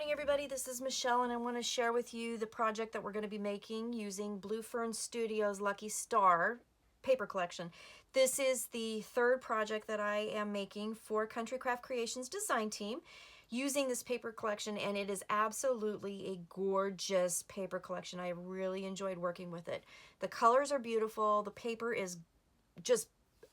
morning, everybody. This is Michelle, and I want to share with you the project that we're going to be making using Blue Fern Studios Lucky Star paper collection. This is the third project that I am making for Country Craft Creations design team using this paper collection, and it is absolutely a gorgeous paper collection. I really enjoyed working with it. The colors are beautiful. The paper is just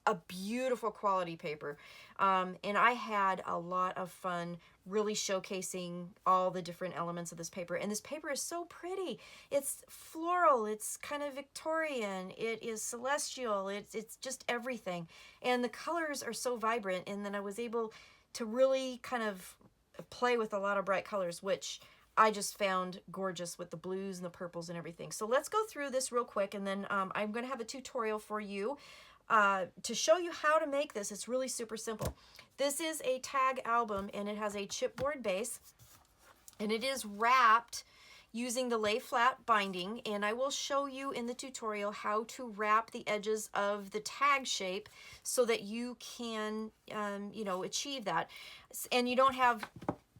a beautiful quality paper, and I had a lot of fun really showcasing all the different elements of this paper. And this paper is so pretty. It's floral, it's kind of Victorian, it is celestial, it's just everything, and the colors are so vibrant. And then I was able to really kind of play with a lot of bright colors, which I just found gorgeous with the blues and the purples and everything. So let's go through this real quick, and then I'm going to have a tutorial for you to show you how to make this. It's really super simple. This is a tag album, and it has a chipboard base, and it is wrapped using the lay flat binding, and I will show you in the tutorial how to wrap the edges of the tag shape so that you can you know, achieve that, and you don't have,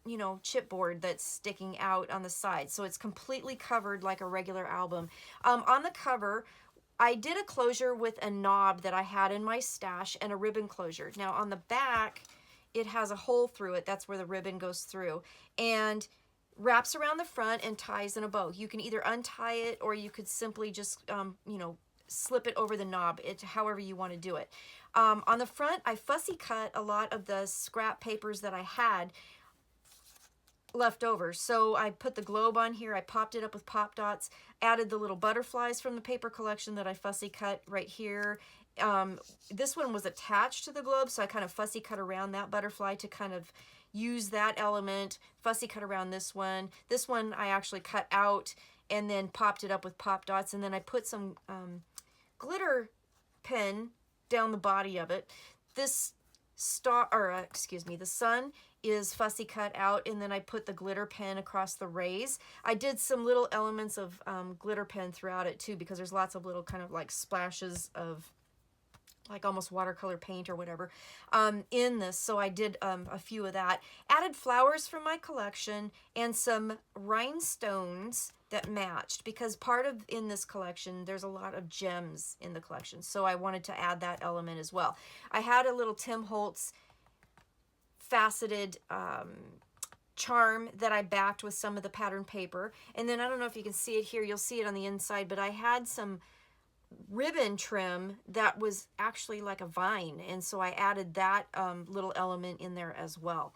you know, chipboard that's sticking out on the side, so it's completely covered like a regular album. On the cover, I did a closure with a knob that I had in my stash and a ribbon closure. Now on the back, it has a hole through it. That's where the ribbon goes through, and wraps around the front and ties in a bow. You can either untie it, or you could simply just, you know, slip it over the knob. It's however you want to do it. On the front, I fussy cut a lot of the scrap papers that I had left over. So I put the globe on here, I popped it up with pop dots, added the little butterflies from the paper collection that I fussy cut right here. This one was attached to the globe, so I kind of fussy cut around that butterfly to kind of use that element, fussy cut around this one. This one I actually cut out and then popped it up with pop dots, and then I put some glitter pen down the body of it. This star, or excuse me, the sun is fussy cut out, and then I put the glitter pen across the rays. I did some little elements of glitter pen throughout it too, because there's lots of little kind of like splashes of like almost watercolor paint or whatever in this, so I did a few of that. Added flowers from my collection and some rhinestones that matched, because part of in this collection there's a lot of gems in the collection, so I wanted to add that element as well. I had a little Tim Holtz faceted charm that I backed with some of the pattern paper, and then I don't know if you can see it here, you'll see it on the inside, but I had some ribbon trim that was actually like a vine, and so I added that little element in there as well.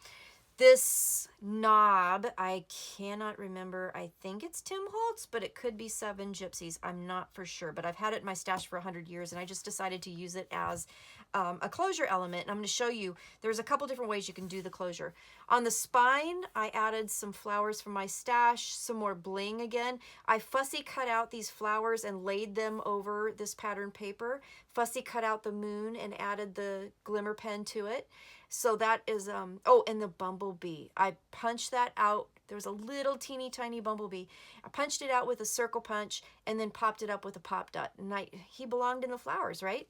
This knob, I cannot remember, I think it's Tim Holtz, but it could be Seven Gypsies, I'm not for sure, but I've had it in my stash for 100 years, and I just decided to use it as a closure element. And I'm going to show you, there's a couple different ways you can do the closure. On the spine, I added some flowers from my stash, some more bling again. I fussy cut out these flowers and laid them over this pattern paper, fussy cut out the moon and added the glimmer pen to it. So that is, oh, and the bumblebee. I punched that out. There was a little teeny tiny bumblebee. I punched it out with a circle punch and then popped it up with a pop dot. And he belonged in the flowers, right?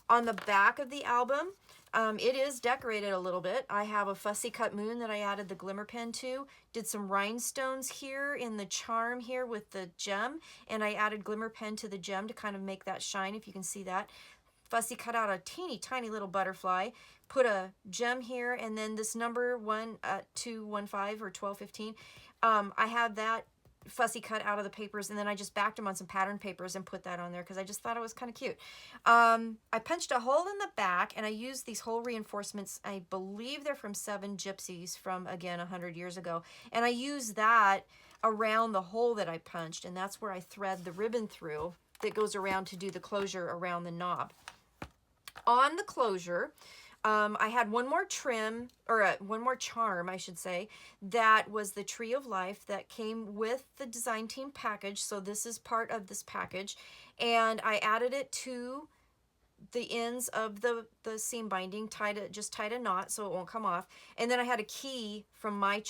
On the back of the album, it is decorated a little bit. I have a fussy cut moon that I added the glimmer pen to, did some rhinestones here in the charm here with the gem, and I added glimmer pen to the gem to kind of make that shine, if you can see that. Fussy cut out a teeny tiny little butterfly, put a gem here, and then this number 1215 or 1215, I had that fussy cut out of the papers, and then I just backed them on some pattern papers and put that on there because I just thought it was kind of cute. I punched a hole in the back, and I used these hole reinforcements. I believe they're from Seven Gypsies from, again, 100 years ago, and I used that around the hole that I punched, and that's where I thread the ribbon through that goes around to do the closure around the knob. On the closure, I had one more trim, or one more charm, I should say, that was the Tree of Life that came with the design team package. So this is part of this package, and I added it to the ends of the seam binding, just tied a knot so it won't come off. And then I had a key from my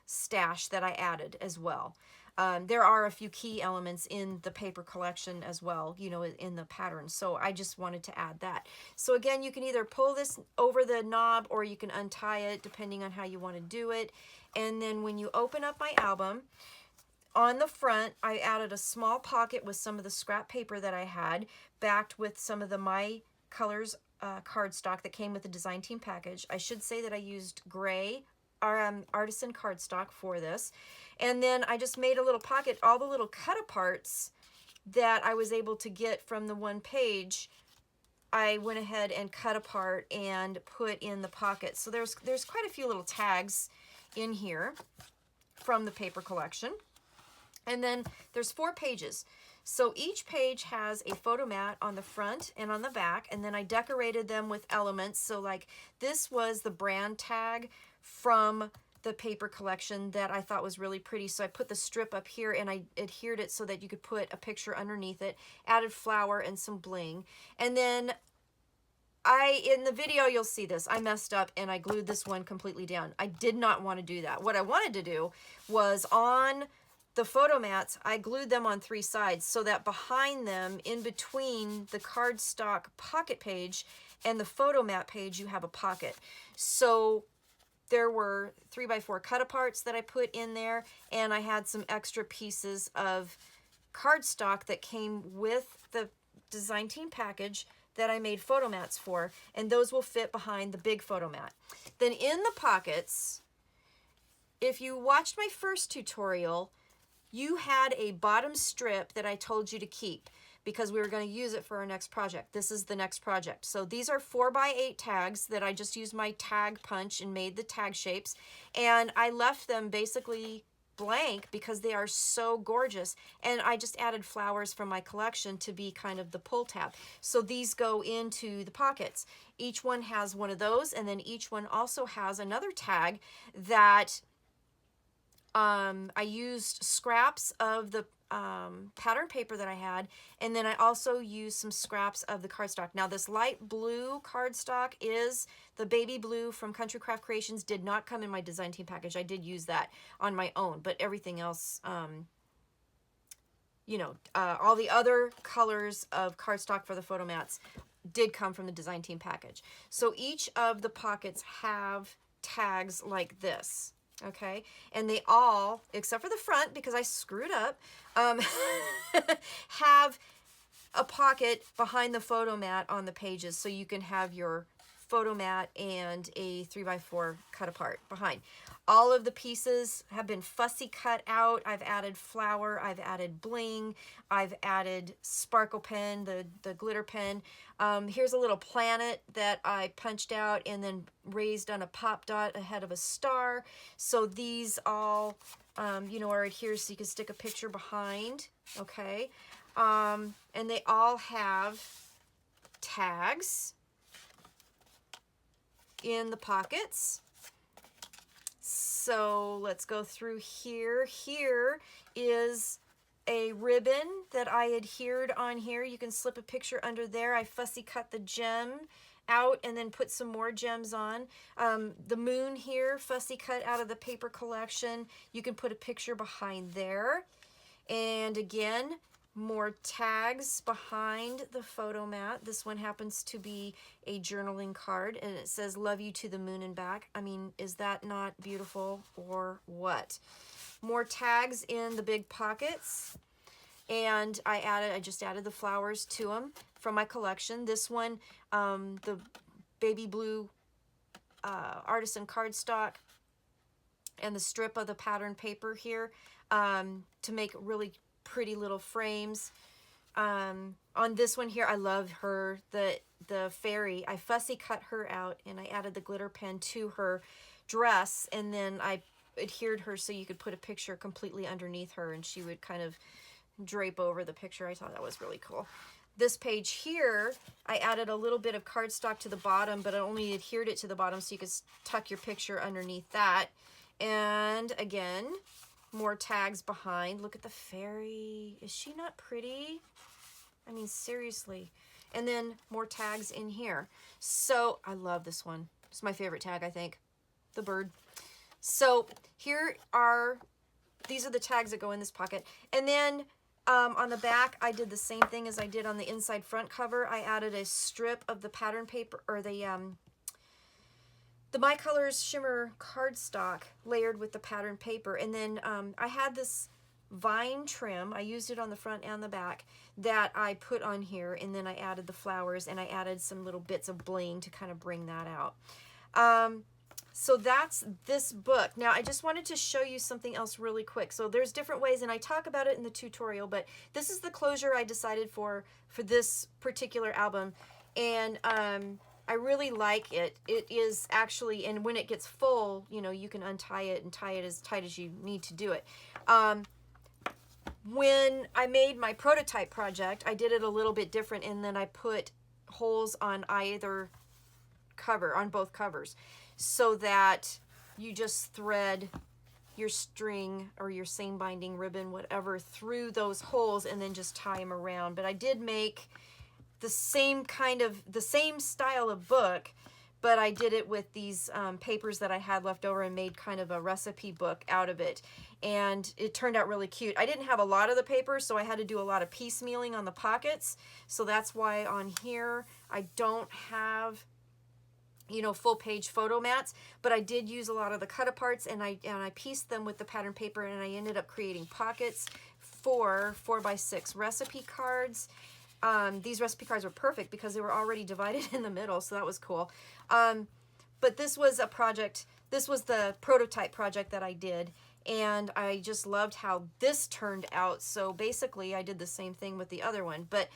stash that I added as well. There are a few key elements in the paper collection as well, you know, in the pattern. So I just wanted to add that. So again, you can either pull this over the knob or you can untie it depending on how you want to do it. And then when you open up my album, on the front, I added a small pocket with some of the scrap paper that I had, backed with some of the My Colors cardstock that came with the design team package. I should say that I used gray artisan cardstock for this. And then I just made a little pocket. All the little cut aparts that I was able to get from the one page, I went ahead and cut apart and put in the pocket. So there's quite a few little tags in here from the paper collection. And then there's 4 pages. So each page has a photomat on the front and on the back, and then I decorated them with elements. So like this was the brand tag from the paper collection that I thought was really pretty. So I put the strip up here and I adhered it so that you could put a picture underneath it, added flower and some bling. And then in the video, you'll see this, I messed up and I glued this one completely down. I did not want to do that. What I wanted to do was on the photomats, I glued them on 3 sides so that behind them, in between the cardstock pocket page and the photomat page, you have a pocket. So there were 3x4 cut aparts that I put in there, and I had some extra pieces of cardstock that came with the design team package that I made photomats for, and those will fit behind the big photomat. Then in the pockets, if you watched my first tutorial, you had a bottom strip that I told you to keep because we were going to use it for our next project. This is the next project. So these are 4x8 tags that I just used my tag punch and made the tag shapes. And I left them basically blank because they are so gorgeous. And I just added flowers from my collection to be kind of the pull tab. So these go into the pockets. Each one has one of those, and then each one also has another tag that I used scraps of the pattern paper that I had, and then I also used some scraps of the cardstock. Now this light blue cardstock is the baby blue from Country Craft Creations. Did not come in my design team package. I did use that on my own, but everything else, you know, all the other colors of cardstock for the photomats did come from the design team package. So each of the pockets have tags like this. Okay, and they all, except for the front because I screwed up, have a pocket behind the photomat on the pages, so you can have your photomat and a 3x4 cut apart behind. All of the pieces have been fussy cut out. I've added flower, I've added bling, I've added sparkle pen, the glitter pen. Here's a little planet that I punched out and then raised on a pop dot ahead of a star. So these all, you know, are adhered so you can stick a picture behind, okay? And they all have tags in the pockets. So let's go through here. Here is a ribbon that I adhered on here. You can slip a picture under there. I fussy cut the gem out and then put some more gems on. The moon here, fussy cut out of the paper collection. You can put a picture behind there. And again, more tags behind the photomat. This one happens to be a journaling card, and it says, "Love you to the moon and back." I mean, is that not beautiful or what? More tags in the big pockets. And I just added the flowers to them from my collection. This one, the baby blue artisan cardstock and the strip of the pattern paper here to make really pretty little frames. On this one here, I love her, the fairy. I fussy cut her out and I added the glitter pen to her dress, and then I adhered her so you could put a picture completely underneath her and she would kind of drape over the picture. I thought that was really cool. This page here, I added a little bit of cardstock to the bottom, but I only adhered it to the bottom so you could tuck your picture underneath that. And again, more tags behind. Look at the fairy. Is she not pretty? I mean, seriously. And then more tags in here. So I love this one. It's my favorite tag, I think. The bird. So here are these are the tags that go in this pocket. And then on the back, I did the same thing as I did on the inside front cover. I added a strip of the pattern paper, or the My Colors shimmer cardstock layered with the pattern paper. And then I had this vine trim. I used it on the front and the back that I put on here, and then I added the flowers, and I added some little bits of bling to kind of bring that out. So that's this book. Now I just wanted to show you something else really quick. So there's different ways, and I talk about it in the tutorial, but this is the closure I decided for this particular album, and I really like it. It is actually, and when it gets full, you know, you can untie it and tie it as tight as you need to do it. When I made my prototype project, I did it a little bit different, and then I put holes on either cover, on both covers, so that you just thread your string or your seam binding ribbon, whatever, through those holes and then just tie them around. But I did make the same style of book, but I did it with these papers that I had left over and made kind of a recipe book out of it. And it turned out really cute. I didn't have a lot of the paper, so I had to do a lot of piecemealing on the pockets. So that's why on here I don't have, you know, full page photo mats, but I did use a lot of the cut aparts, and I pieced them with the pattern paper, and I ended up creating pockets for 4x6 recipe cards. These recipe cards were perfect because they were already divided in the middle, so that was cool. But this was a project, this was the prototype project that I did, and I just loved how this turned out. So basically I did the same thing with the other one, but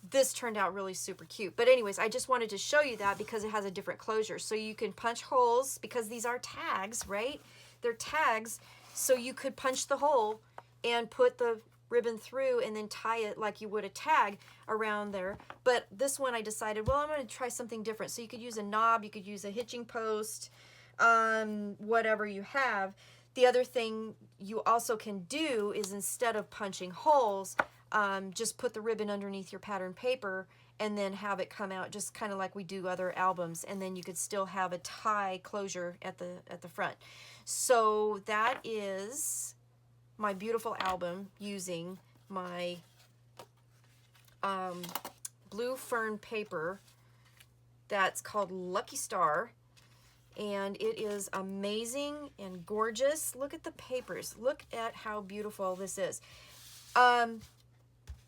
this turned out really super cute. But anyways, I just wanted to show you that because it has a different closure. So you can punch holes, because these are tags, right? They're tags, so you could punch the hole and put the ribbon through and then tie it like you would a tag around there. But this one I decided, well, I'm going to try something different. So you could use a knob, you could use a hitching post, whatever you have. The other thing you also can do is, instead of punching holes, just put the ribbon underneath your pattern paper and then have it come out just kind of like we do other albums, and then you could still have a tie closure at the front. So that is my beautiful album using my blue fern paper that's called Lucky Star, and it is amazing and gorgeous. Look at the papers. Look at how beautiful this is.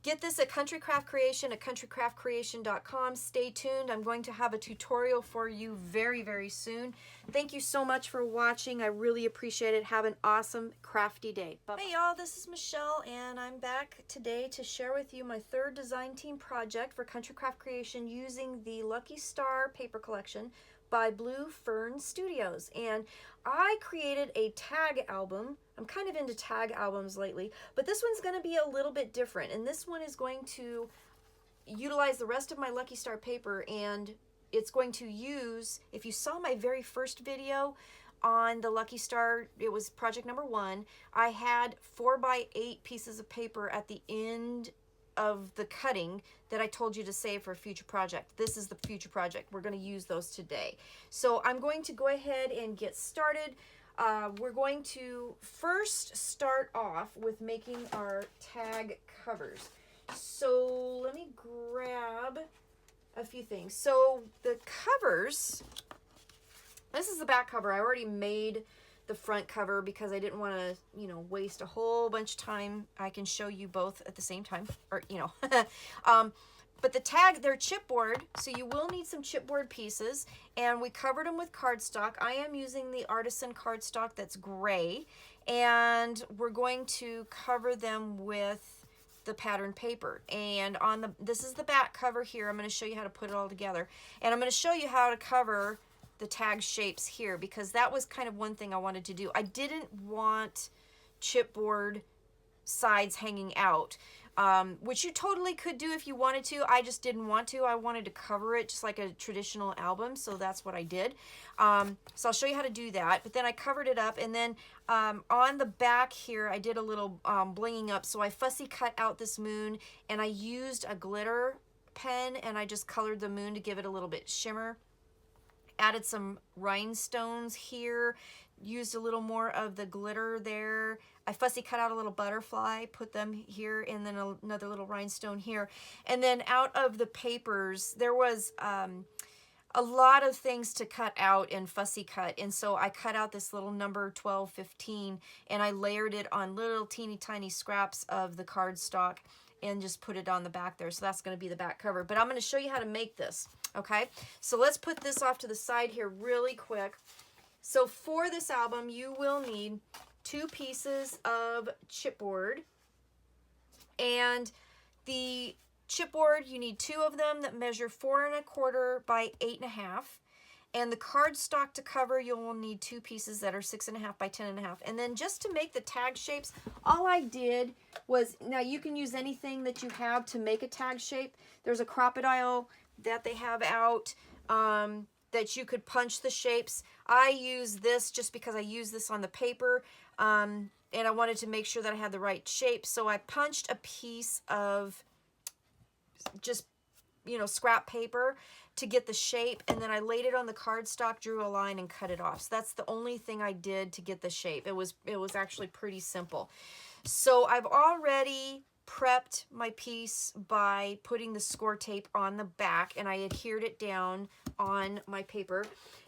Get this at Country Craft Creation at countrycraftcreation.com. Stay tuned. I'm going to have a tutorial for you very, very soon. Thank you so much for watching. I really appreciate it. Have an awesome crafty day. Bye-bye. Hey y'all, this is Michelle, and I'm back today to share with you my third design team project for Country Craft Creation using the Lucky Star paper collection by Blue Fern Studios. And I created a tag album. I'm kind of into tag albums lately, but this one's going to be a little bit different. And this one is going to utilize the rest of my Lucky Star paper, and it's going to use, if you saw my very first video on the Lucky Star, it was project number 1, I had 4x8 pieces of paper at the end of the cutting that I told you to save for a future project. This is the future project. We're going to use those today. So I'm going to go ahead and get started. We're going to first start off with making our tag covers. So let me grab a few things. So the covers, this is the back cover. I already made the front cover because I didn't want to, you know, waste a whole bunch of time. I can show you both at the same time, or, you know. But the tag, they're chipboard, so you will need some chipboard pieces, and we covered them with cardstock. I am using the artisan cardstock that's gray, and we're going to cover them with the pattern paper. And on the, this is the back cover here. I'm going to show you how to put it all together, and I'm going to show you how to cover the tag shapes here, because that was kind of one thing I wanted to do. I didn't want chipboard sides hanging out, which you totally could do if you wanted to. I just didn't want to. I wanted to cover it just like a traditional album, so that's what I did. So I'll show you how to do that, but then I covered it up, and then on the back here I did a little blinging up. So I fussy cut out this moon, and I used a glitter pen, and I just colored the moon to give it a little bit shimmer. added some rhinestones here, used a little more of the glitter there. I fussy cut out a little butterfly, put them here, and then another little rhinestone here. And then out of the papers, there was a lot of things to cut out and fussy cut, and so I cut out this little number 12, 15, and I layered it on little teeny tiny scraps of the cardstock and just put it on the back there. So that's going to be the back cover, but I'm going to show you how to make this. Okay, so let's put this off to the side here really quick. So for this album, you will need 2 pieces of chipboard, and the chipboard, you need 2 of them that measure 4 1/4 by 8 1/2, and the cardstock to cover, you'll need 2 pieces that are 6 1/2 by 10 1/2. And then just to make the tag shapes, all I did was, now you can use anything that you have to make a tag shape. There's a crocodile that they have out that you could punch the shapes. I use this just because I use this on the paper, and I wanted to make sure that I had the right shape, so I punched a piece of just, you know, scrap paper to get the shape, and then I laid it on the cardstock, drew a line, and cut it off. So that's the only thing I did to get the shape. It was actually pretty simple. So I've already prepped my piece by putting the score tape on the back, and I adhered it down on my paper.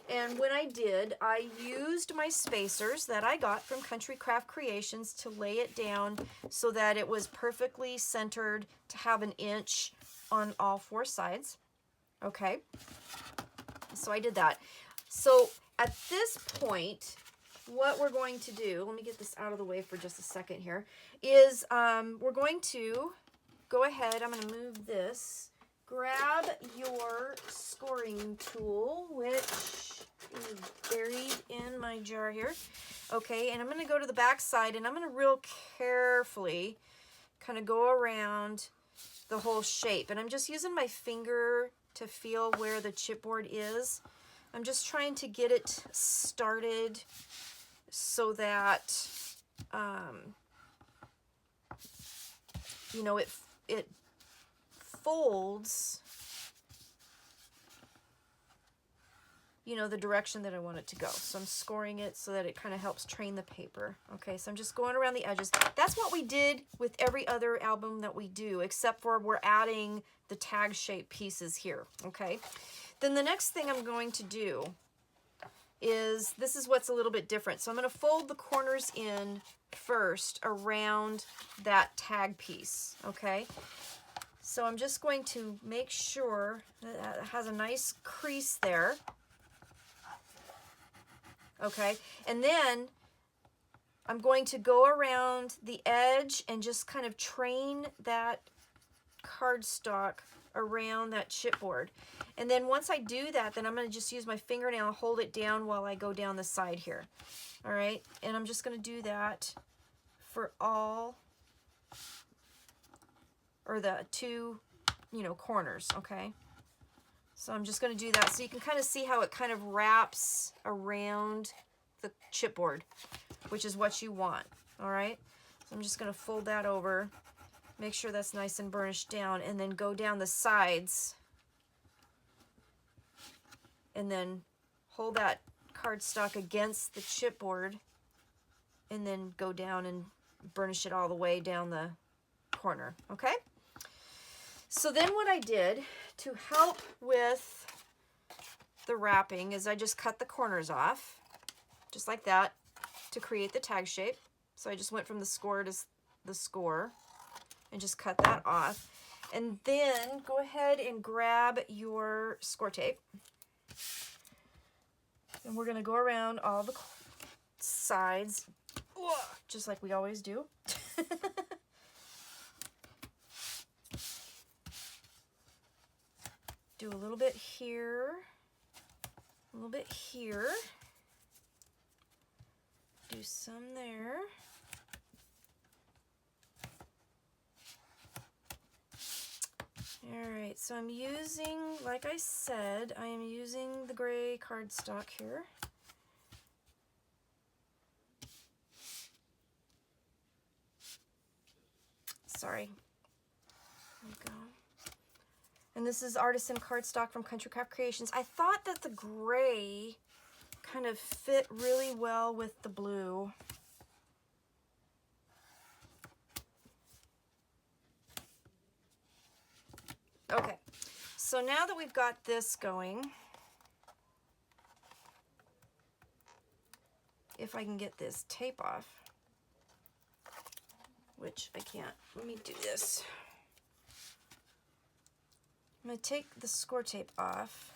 And when I did, I used my spacers that I got from Country Craft Creations to lay it down so that it was perfectly centered to have 1 inch on all 4 sides. Okay, so I did that. So at this point, what we're going to do, let me get this out of the way for just a second here, is we're going to go ahead, I'm going to move this, grab your scoring tool, which is buried in my jar here. Okay, and I'm going to go to the back side, and I'm going to real carefully kind of go around the whole shape. And I'm just using my finger to feel where the chipboard is. I'm just trying to get it started so that, you know, it folds, you know, the direction that I want it to go. So I'm scoring it so that it kind of helps train the paper. Okay, so I'm just going around the edges. That's what we did with every other album that we do, except for we're adding the tag shape pieces here. Okay, then the next thing I'm going to do is, this is what's a little bit different. So I'm going to fold the corners in first around that tag piece. Okay, so I'm just going to make sure that it has a nice crease there. Okay, and then I'm going to go around the edge and just kind of train that cardstock around that chipboard. And then once I do that, then I'm going to just use my fingernail and hold it down while I go down the side here. All right, and I'm just going to do that for all, or the 2, you know, corners. Okay, so I'm just going to do that so you can kind of see how it kind of wraps around the chipboard, which is what you want. All right, so I'm just going to fold that over, make sure that's nice and burnished down, and then go down the sides, and then hold that cardstock against the chipboard, and then go down and burnish it all the way down the corner. Okay, so then what I did to help with the wrapping is I just cut the corners off, just like that, to create the tag shape. So I just went from the score to the score and just cut that off. And then go ahead and grab your score tape. And we're going to go around all the sides, just like we always do. Do a little bit here, a little bit here. Do some there. All right, so I'm using, like I said, I am using the gray cardstock here. Sorry. There we go. And this is Artisan Cardstock from Country Craft Creations. I thought that the gray kind of fit really well with the blue. Okay, so now that we've got this going, if I can get this tape off, which I can't, let me do this. I'm going to take the score tape off.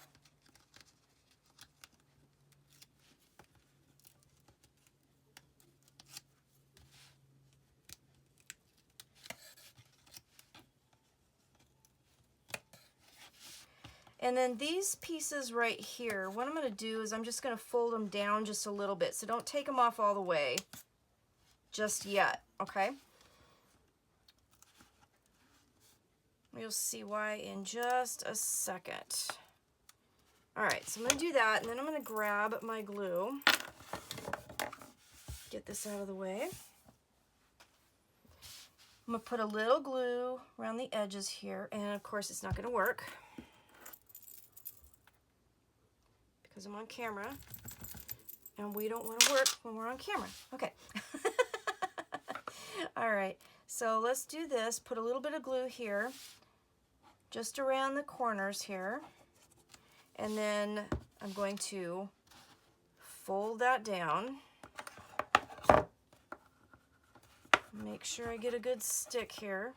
And then these pieces right here, what I'm going to do is I'm just going to fold them down just a little bit. So don't take them off all the way just yet, okay? You'll see why in just a second. All right, so I'm going to do that, and then I'm going to grab my glue. Get this out of the way. I'm going to put a little glue around the edges here, and of course it's not going to work because I'm on camera, and we don't want to work when we're on camera. Okay. All right, so let's do this. Put a little bit of glue here, just around the corners here, and then I'm going to fold that down. Make sure I get a good stick here.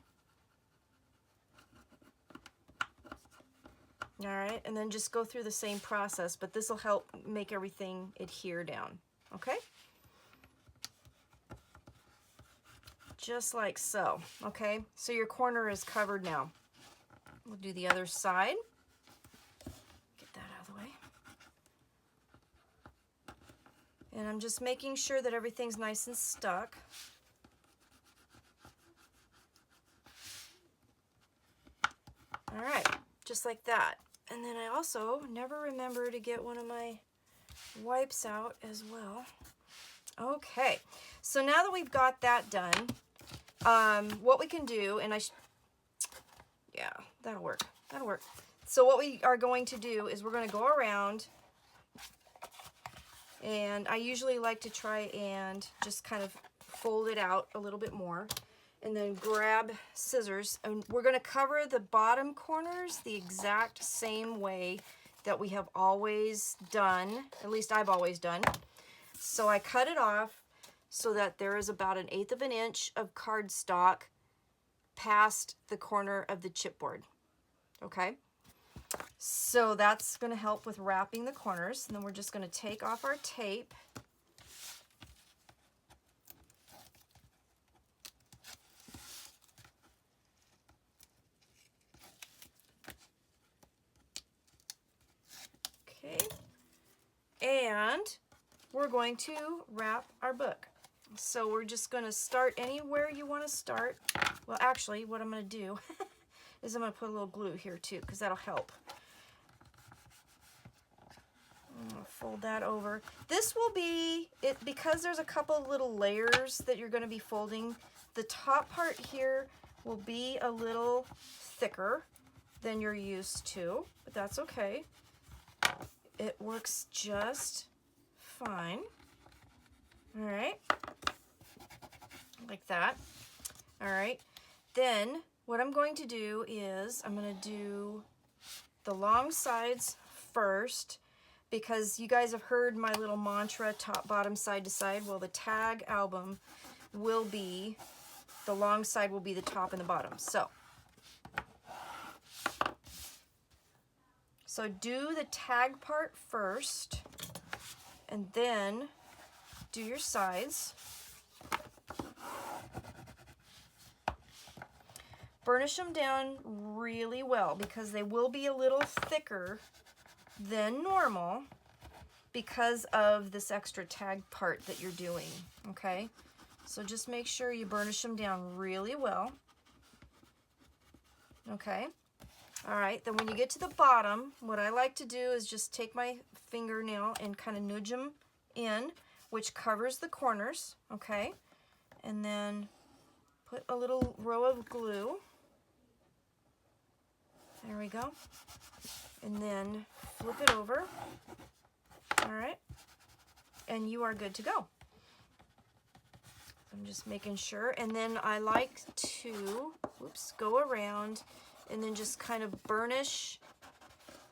All right, and then just go through the same process, but this will help make everything adhere down, okay? Just like so, okay? So your corner is covered now. We'll do the other side. Get that out of the way. And I'm just making sure that everything's nice and stuck. All right, just like that. And then I also never remember to get one of my wipes out as well. Okay, so now that we've got that done, what we can do, and yeah, that'll work. That'll work. So what we are going to do is we're going to go around, and I usually like to try and just kind of fold it out a little bit more, and then grab scissors, and we're going to cover the bottom corners the exact same way that we have always done, at least I've always done. So I cut it off so that there is about 1/8 of an inch of cardstock past the corner of the chipboard, okay? So that's going to help with wrapping the corners, and then we're just going to take off our tape. Okay, and we're going to wrap our book. So we're just going to start anywhere you want to start. Well, actually, what I'm going to do is I'm going to put a little glue here too, because that'll help. I'm going to fold that over. This will be, because there's a couple little layers that you're going to be folding, the top part here will be a little thicker than you're used to, but that's okay. It works just fine. All right, like that. All right, then what I'm going to do is I'm going to do the long sides first, because you guys have heard my little mantra, top, bottom, side to side. Well, the tag album will be, the long side will be the top and the bottom. So do the tag part first, and then do your sides. Burnish them down really well, because they will be a little thicker than normal because of this extra tag part that you're doing, okay? So just make sure you burnish them down really well, okay? All right, then when you get to the bottom, what I like to do is just take my fingernail and kind of nudge them in, which covers the corners, okay? And then put a little row of glue. There we go. And then flip it over. All right. And you are good to go. I'm just making sure. And then I like to, go around and then just kind of burnish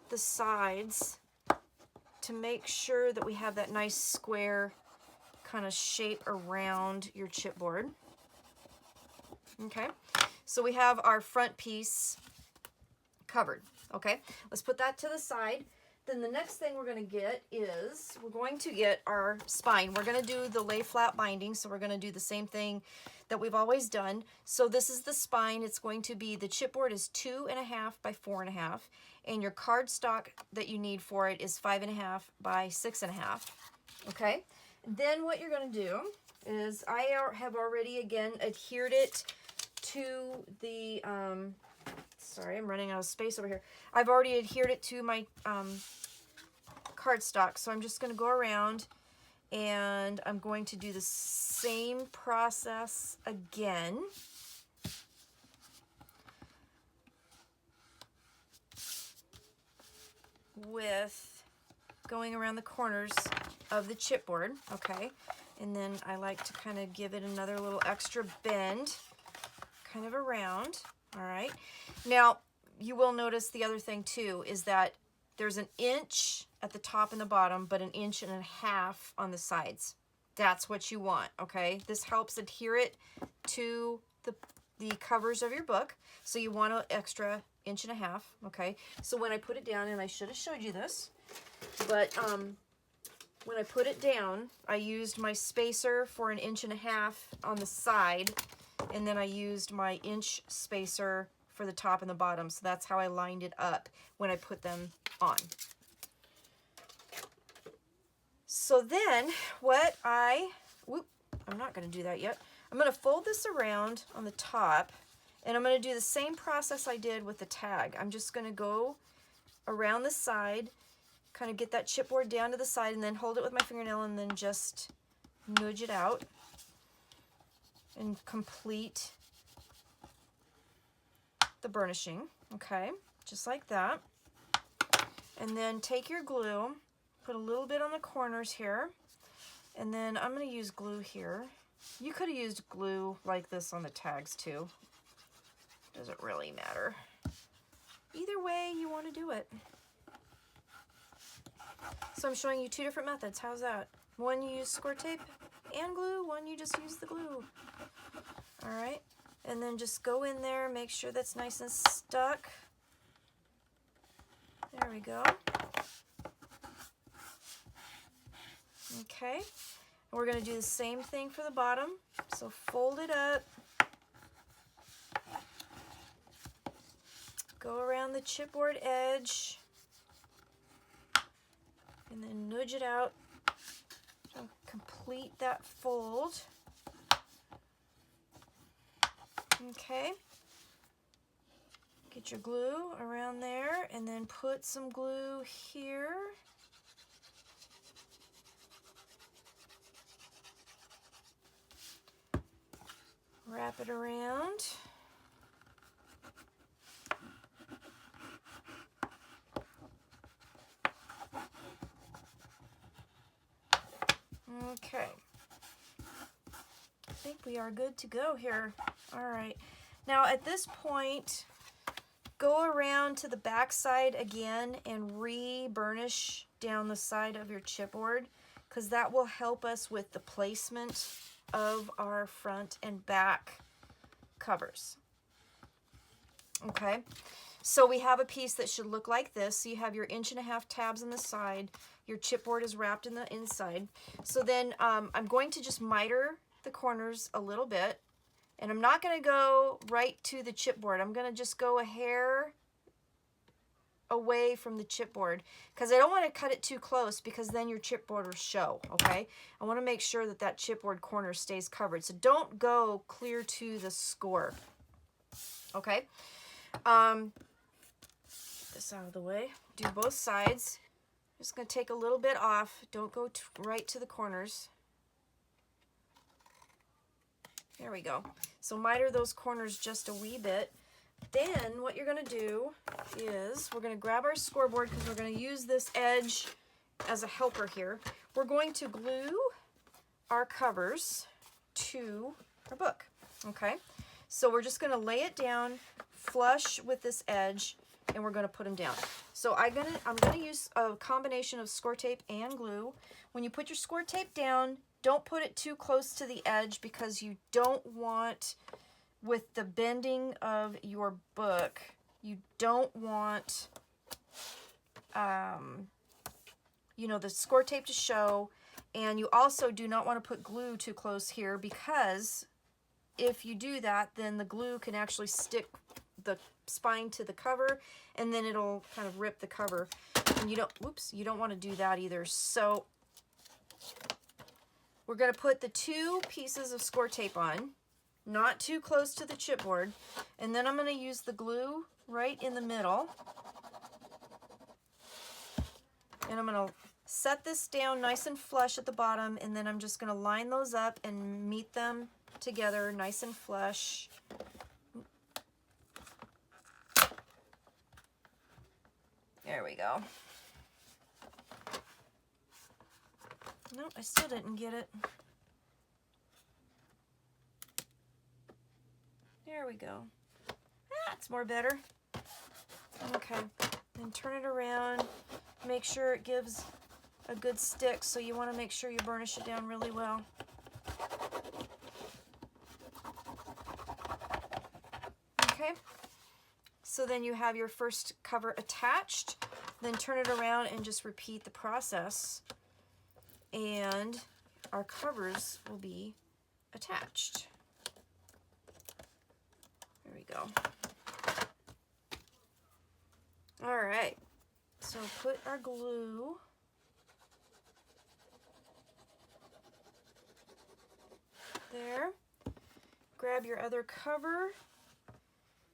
the sides to make sure that we have that nice square kind of shape around your chipboard. Okay, so we have our front piece covered. Okay, let's put that to the side. Then the next thing we're going to get is we're going to get our spine. We're going to do the lay flat binding, so we're going to do the same thing that we've always done. So this is the spine. It's going to be, the chipboard is 2.5 by 4.5, and your cardstock that you need for it is 5.5 by 6.5. Okay, then what you're going to do is, I have already again adhered it to the sorry, I'm running out of space over here. I've already adhered it to my cardstock, so I'm just going to go around and I'm going to do the same process again. With going around the corners of the chipboard, okay? And then I like to kind of give it another little extra bend, kind of around. All right. Now, you will notice the other thing too is that there's an inch at the top and the bottom, but an 1.5 inches on the sides. That's what you want, okay? This helps adhere it to the covers of your book. So you want an extra 1.5 inches, okay? So when I put it down, and I should have showed you this, but when I put it down, I used my spacer for an 1.5 inches on the side, and then I used my inch spacer for the top and the bottom. So that's how I lined it up when I put them on. So then what I'm not going to do that yet. I'm going to fold this around on the top, and I'm going to do the same process I did with the tag. I'm just going to go around the side, kind of get that chipboard down to the side, and then hold it with my fingernail and then just nudge it out and complete the burnishing, okay, just like that. And then take your glue, put a little bit on the corners here, and then I'm going to use glue here. You could have used glue like this on the tags too. Doesn't really matter. Either way you want to do it. So I'm showing you 2 different methods. How's that? One you use score tape and glue, one you just use the glue. All right, and then just go in there, make sure that's nice and stuck. There we go. Okay, and we're going to do the same thing for the bottom. So fold it up, go around the chipboard edge, and then nudge it out. So complete that fold. Okay, get your glue around there and then put some glue here. Wrap it around. Okay, I think we are good to go here. All right, now at this point, go around to the back side again and re-burnish down the side of your chipboard, because that will help us with the placement of our front and back covers. Okay, so we have a piece that should look like this. So you have your 1.5 inch tabs on the side, your chipboard is wrapped in the inside. So then I'm going to just miter the corners a little bit, and I'm not going to go right to the chipboard. I'm going to just go a hair away from the chipboard, because I don't want to cut it too close, because then your chipboard will show, okay? I want to make sure that that chipboard corner stays covered. So don't go clear to the score, okay? Get this out of the way. Do both sides. Just going to take a little bit off. Don't go right to the corners. There we go. So miter those corners just a wee bit. Then what you're going to do is we're going to grab our scoreboard because we're going to use this edge as a helper here. We're going to glue our covers to our book. Okay, so we're just going to lay it down flush with this edge, and we're going to put them down. So I'm going to use a combination of score tape and glue. When you put your score tape down, don't put it too close to the edge because you don't want, with the bending of your book, you don't want, you know, the score tape to show, and you also do not want to put glue too close here because if you do that, then the glue can actually stick the spine to the cover, and then it'll kind of rip the cover. And you don't, whoops, you don't want to do that either. So we're going to put the 2 pieces of score tape on, not too close to the chipboard, and then I'm going to use the glue right in the middle. And I'm going to set this down nice and flush at the bottom, and then I'm just going to line those up and meet them together nice and flush. There we go. Nope, I still didn't get it. There we go. That's more better. Okay, then turn it around. Make sure it gives a good stick, so you want to make sure you burnish it down really well. Okay, so then you have your first cover attached, then turn it around and just repeat the process, and our covers will be attached. There we go. All right, so put our glue there. Grab your other cover,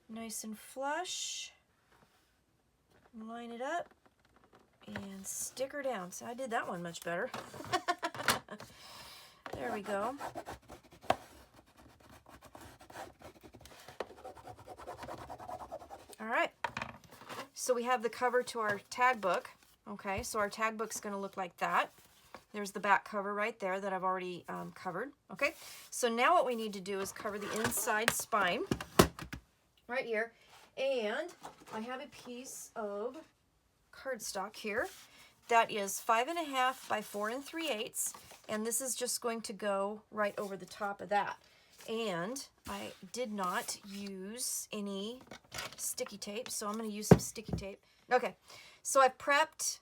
nice and flush, line it up, and stick her down. So I did that one much better. There we go. All right, so we have the cover to our tag book. Okay, so our tag book's going to look like that. There's the back cover right there that I've already covered. Okay, so now what we need to do is cover the inside spine right here. And I have a piece of cardstock here that is 5.5 by 4 3/8, and this is just going to go right over the top of that. And I did not use any sticky tape, so I'm going to use some sticky tape. Okay, so I've prepped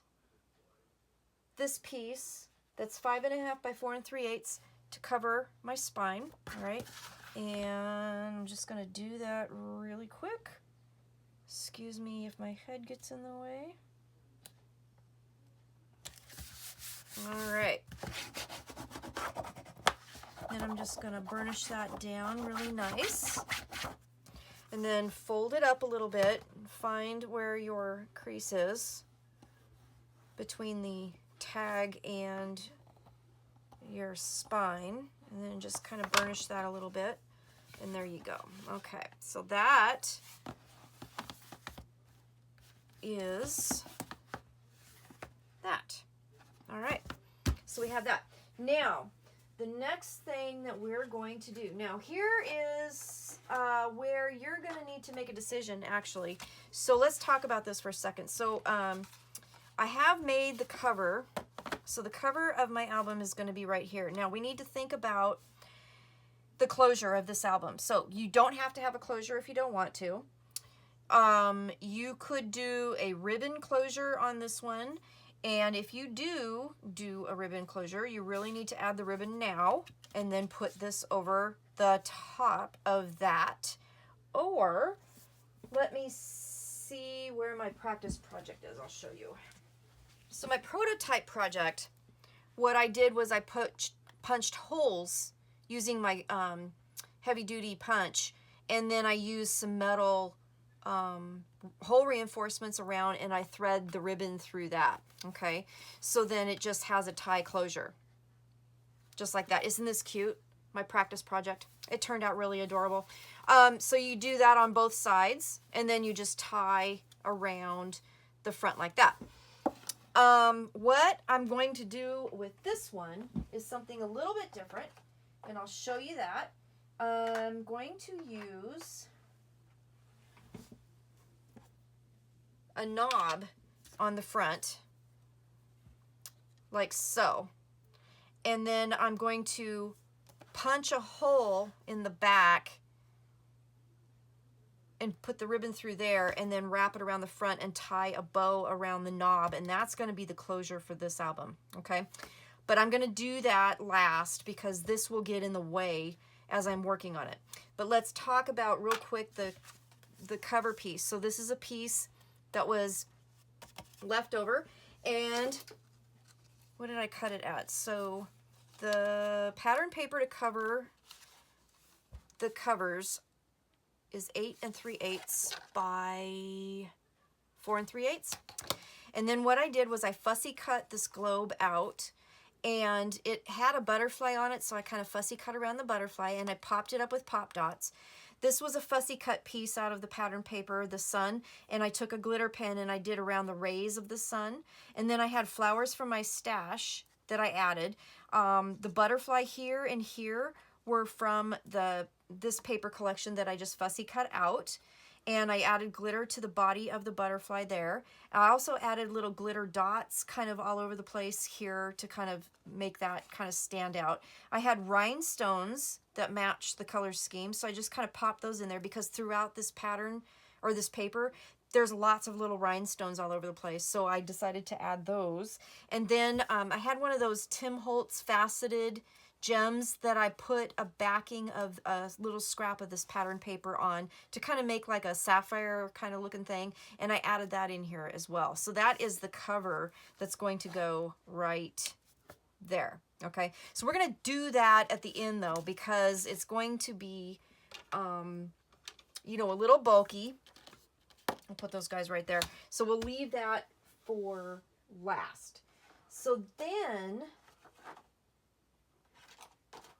this piece that's 5.5 by 4 3/8 to cover my spine. All right, and I'm just going to do that really quick. Excuse me if my head gets in the way. All right. And I'm just going to burnish that down really nice. And then fold it up a little bit and find where your crease is between the tag and your spine. And then just kind of burnish that a little bit. And there you go. Okay, so that is that. All right, so we have that. Now, the next thing that we're going to do, now here is where you're going to need to make a decision, actually. So let's talk about this for a second. So I have made the cover. So the cover of my album is going to be right here. Now we need to think about the closure of this album. So you don't have to have a closure if you don't want to. You could do a ribbon closure on this one. And if you do a ribbon closure, you really need to add the ribbon now and then put this over the top of that. Or let me see where my practice project is. I'll show you. So my prototype project, what I did was I punched holes using my heavy duty punch, and then I used some metal hole reinforcements around, and I thread the ribbon through that. Okay, so then it just has a tie closure just like that. Isn't this cute? my practice project. It turned out really adorable. So you do that on both sides, and then you just tie around the front like that. What I'm going to do with this one is something a little bit different, and I'll show you that. I'm going to use a knob on the front, like so. And then I'm going to punch a hole in the back and put the ribbon through there, and then wrap it around the front and tie a bow around the knob, and that's going to be the closure for this album, okay? But I'm going to do that last because this will get in the way as I'm working on it. But let's talk about real quick the cover piece. So this is a piece that was left over, and what did I cut it at? So the pattern paper to cover the covers is 8 3/8 by 4 3/8. And then what I did was I fussy cut this globe out, and it had a butterfly on it, so I kind of fussy cut around the butterfly, and I popped it up with pop dots. This was a fussy cut piece out of the pattern paper, the sun, and I took a glitter pen and I did around the rays of the sun. And then I had flowers from my stash that I added. The butterfly here and here were from this paper collection that I just fussy cut out, and I added glitter to the body of the butterfly there. I also added little glitter dots kind of all over the place here to kind of make that kind of stand out. I had rhinestones that matched the color scheme, so I just kind of popped those in there because throughout this pattern or this paper there's lots of little rhinestones all over the place, so I decided to add those. And then I had one of those Tim Holtz faceted gems that I put a backing of a little scrap of this pattern paper on to kind of make like a sapphire kind of looking thing, and I added that in here as well. So that is the cover that's going to go right there. Okay, so we're going to do that at the end though, because it's going to be you know, a little bulky. I'll put those guys right there, so we'll leave that for last. So then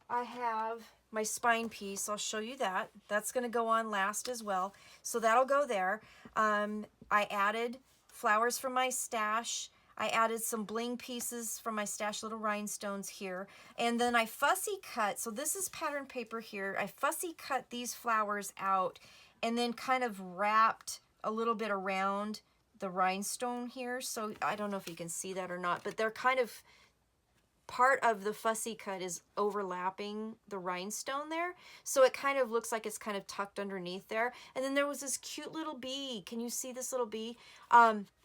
I have my spine piece. I'll show you that. That's going to go on last as well. So that'll go there. I added flowers from my stash. I added some bling pieces from my stash, little rhinestones here. And then I fussy cut, so this is pattern paper here. I fussy cut these flowers out and then kind of wrapped a little bit around the rhinestone here. So I don't know if you can see that or not, but they're kind of, part of the fussy cut is overlapping the rhinestone there, so it kind of looks like it's kind of tucked underneath there. And then there was this cute little bee. Can you see this little bee?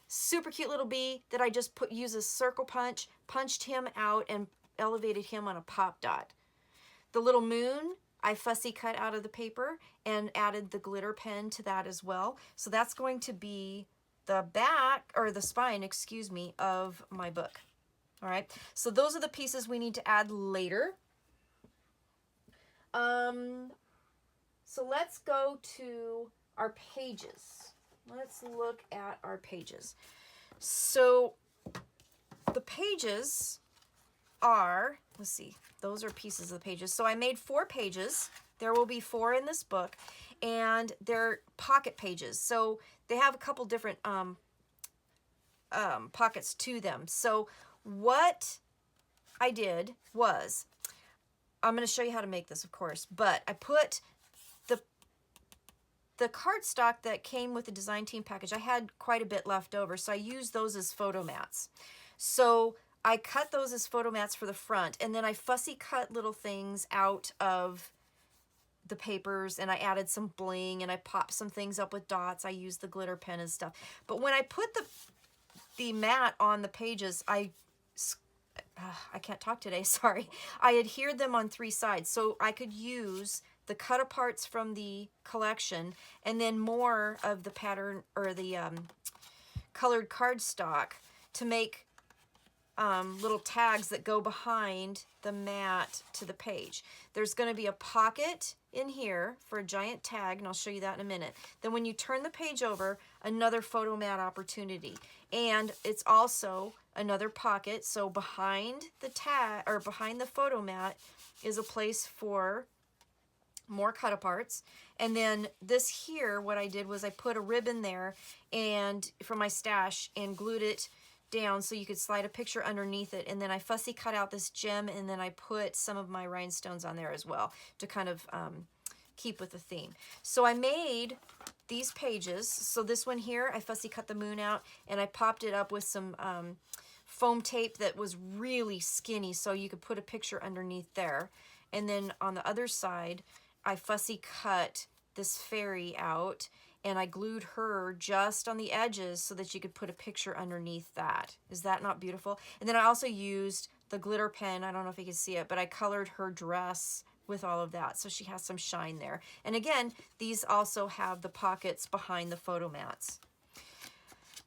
Super cute little bee that I just used a circle punch, punched him out and elevated him on a pop dot. The little moon I fussy cut out of the paper and added the glitter pen to that as well. So that's going to be the back, or the spine, excuse me, of my book. All right, so those are the pieces we need to add later. So let's go to our pages. Let's look at our pages. So the pages are, let's see, those are pieces of the pages. So I made 4 pages. There will be 4 in this book, and they're pocket pages. So they have a couple different pockets to them. So what I did was, I'm going to show you how to make this, of course, but I put the cardstock that came with the design team package. I had quite a bit left over, so I used those as photomats. So I cut those as photomats for the front, and then I fussy cut little things out of the papers, and I added some bling, and I popped some things up with dots. I used the glitter pen and stuff. But when I put the mat on the pages, I can't talk today, sorry. I adhered them on 3 sides, so I could use the cut aparts from the collection and then more of the pattern or the colored cardstock to make little tags that go behind the mat to the page. There's going to be a pocket in here for a giant tag, and I'll show you that in a minute. Then when you turn the page over, another photo mat opportunity. And it's also another pocket, so behind the tag, or behind the photo mat, is a place for more cut-aparts. And then this here, what I did was I put a ribbon there and from my stash and glued it down so you could slide a picture underneath it, and then I fussy cut out this gem, and then I put some of my rhinestones on there as well to kind of keep with the theme. So I made these pages. So this one here, I fussy cut the moon out and I popped it up with some foam tape that was really skinny so you could put a picture underneath there. And then on the other side, I fussy cut this fairy out and I glued her just on the edges so that you could put a picture underneath that. Is that not beautiful? And then I also used the glitter pen. I don't know if you can see it, but I colored her dress with all of that, so she has some shine there. And again, these also have the pockets behind the photo mats.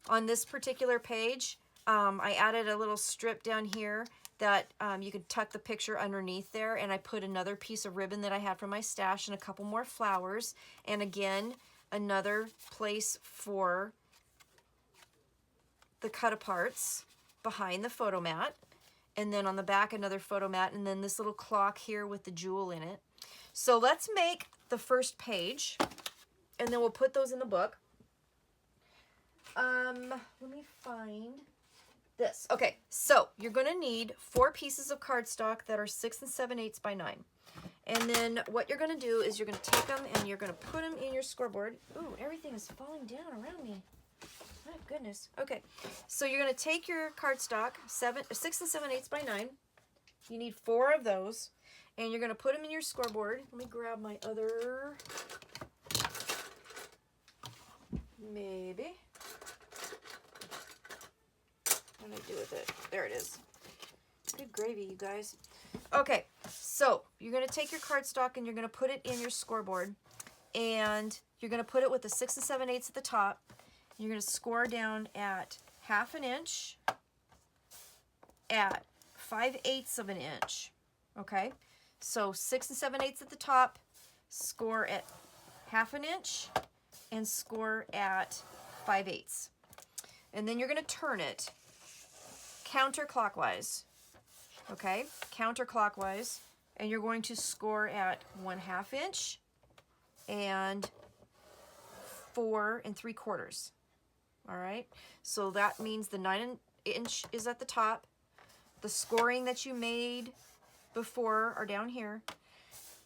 On this particular page, I added a little strip down here that you could tuck the picture underneath there, and I put another piece of ribbon that I had from my stash and a couple more flowers, and again, another place for the cut-aparts behind the photo mat. And then on the back, another photo mat, and then this little clock here with the jewel in it. So let's make the first page, and then we'll put those in the book. Let me find this. Okay, so you're going to need 4 pieces of cardstock that are 6 7/8 by 9. And then what you're going to do is you're going to take them and you're going to put them in your scoreboard. Ooh, everything is falling down around me. My goodness. Okay, so you're going to take your cardstock, 6 7/8 by 9. You need 4 of those, and you're going to put them in your scoreboard. Let me grab my other, maybe. What do I do with it? There it is. Good gravy, you guys. Okay, so you're going to take your cardstock and you're going to put it in your scoreboard, and you're going to put it with the 6 7/8 at the top. You're going to score down at 1/2 inch, at 5/8 of an inch. Okay, so 6 7/8 at the top, score at 1/2 inch, and score at 5/8. And then you're going to turn it counterclockwise. Okay, counterclockwise, and you're going to score at 1/2 inch and 4 3/4. All right, so that means the 9 inch is at the top. The scoring that you made before are down here.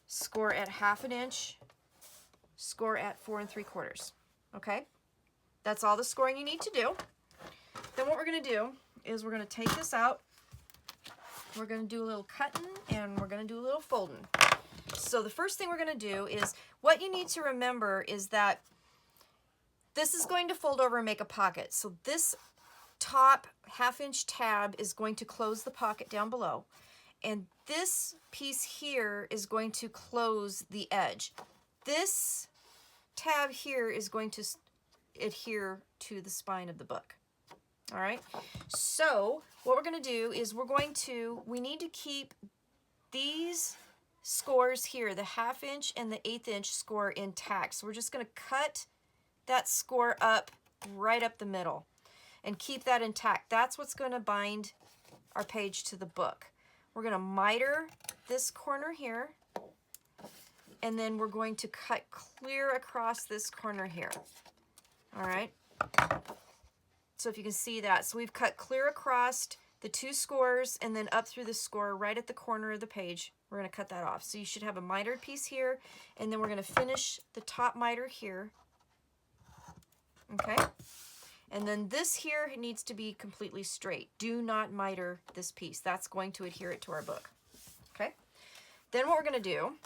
Score at 1/2 inch, score at 4 3/4. Okay, that's all the scoring you need to do. Then what we're going to do is we're going to take this out. We're going to do a little cutting and we're going to do a little folding. So the first thing we're going to do is, what you need to remember is that this is going to fold over and make a pocket. So this top 1/2 inch tab is going to close the pocket down below. And this piece here is going to close the edge. This tab here is going to adhere to the spine of the book. All right, so what we're going to do is we need to keep these scores here, the 1/2 inch and the 1/8 inch score, intact. So we're just going to cut that score up right up the middle and keep that intact. That's what's going to bind our page to the book. We're going to miter this corner here, and then we're going to cut clear across this corner here. All right. So if you can see that, so we've cut clear across the 2 scores and then up through the score right at the corner of the page. We're going to cut that off. So you should have a mitered piece here, and then we're going to finish the top miter here. Okay, and then this here needs to be completely straight. Do not miter this piece. That's going to adhere it to our book. Okay, then what we're going to do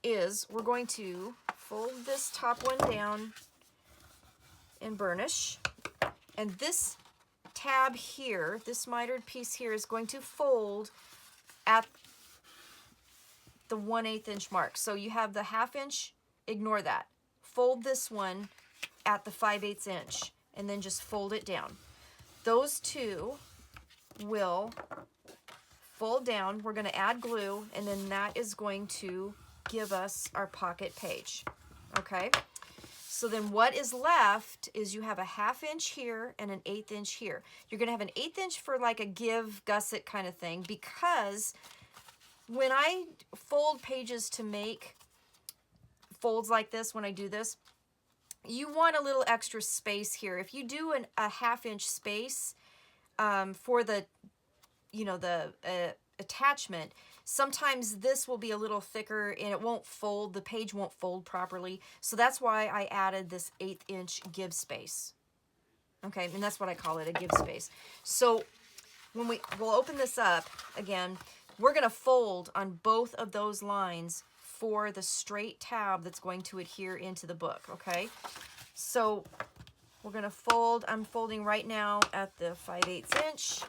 is we're going to fold this top one down and burnish. And this tab here, this mitered piece here, is going to fold at the 1/8 inch mark. So you have the 1/2 inch, ignore that. Fold this one at the 5/8 inch and then just fold it down. Those two will fold down. We're going to add glue, and then that is going to give us our pocket page. Okay, so then what is left is you have a 1/2 inch here and an 1/8 inch here. You're going to have an 1/8 inch for like a give gusset kind of thing, because when I fold pages to make folds like this, when I do this, you want a little extra space here. If you do a 1/2 inch space for the, you know, the attachment, sometimes this will be a little thicker and it won't fold, the page won't fold properly. So that's why I added this 1/8 inch give space. Okay, and that's what I call it, a give space. So when we'll open this up again, we're gonna fold on both of those lines for the straight tab that's going to adhere into the book, okay? So we're gonna fold, I'm folding right now at the 5/8 inch,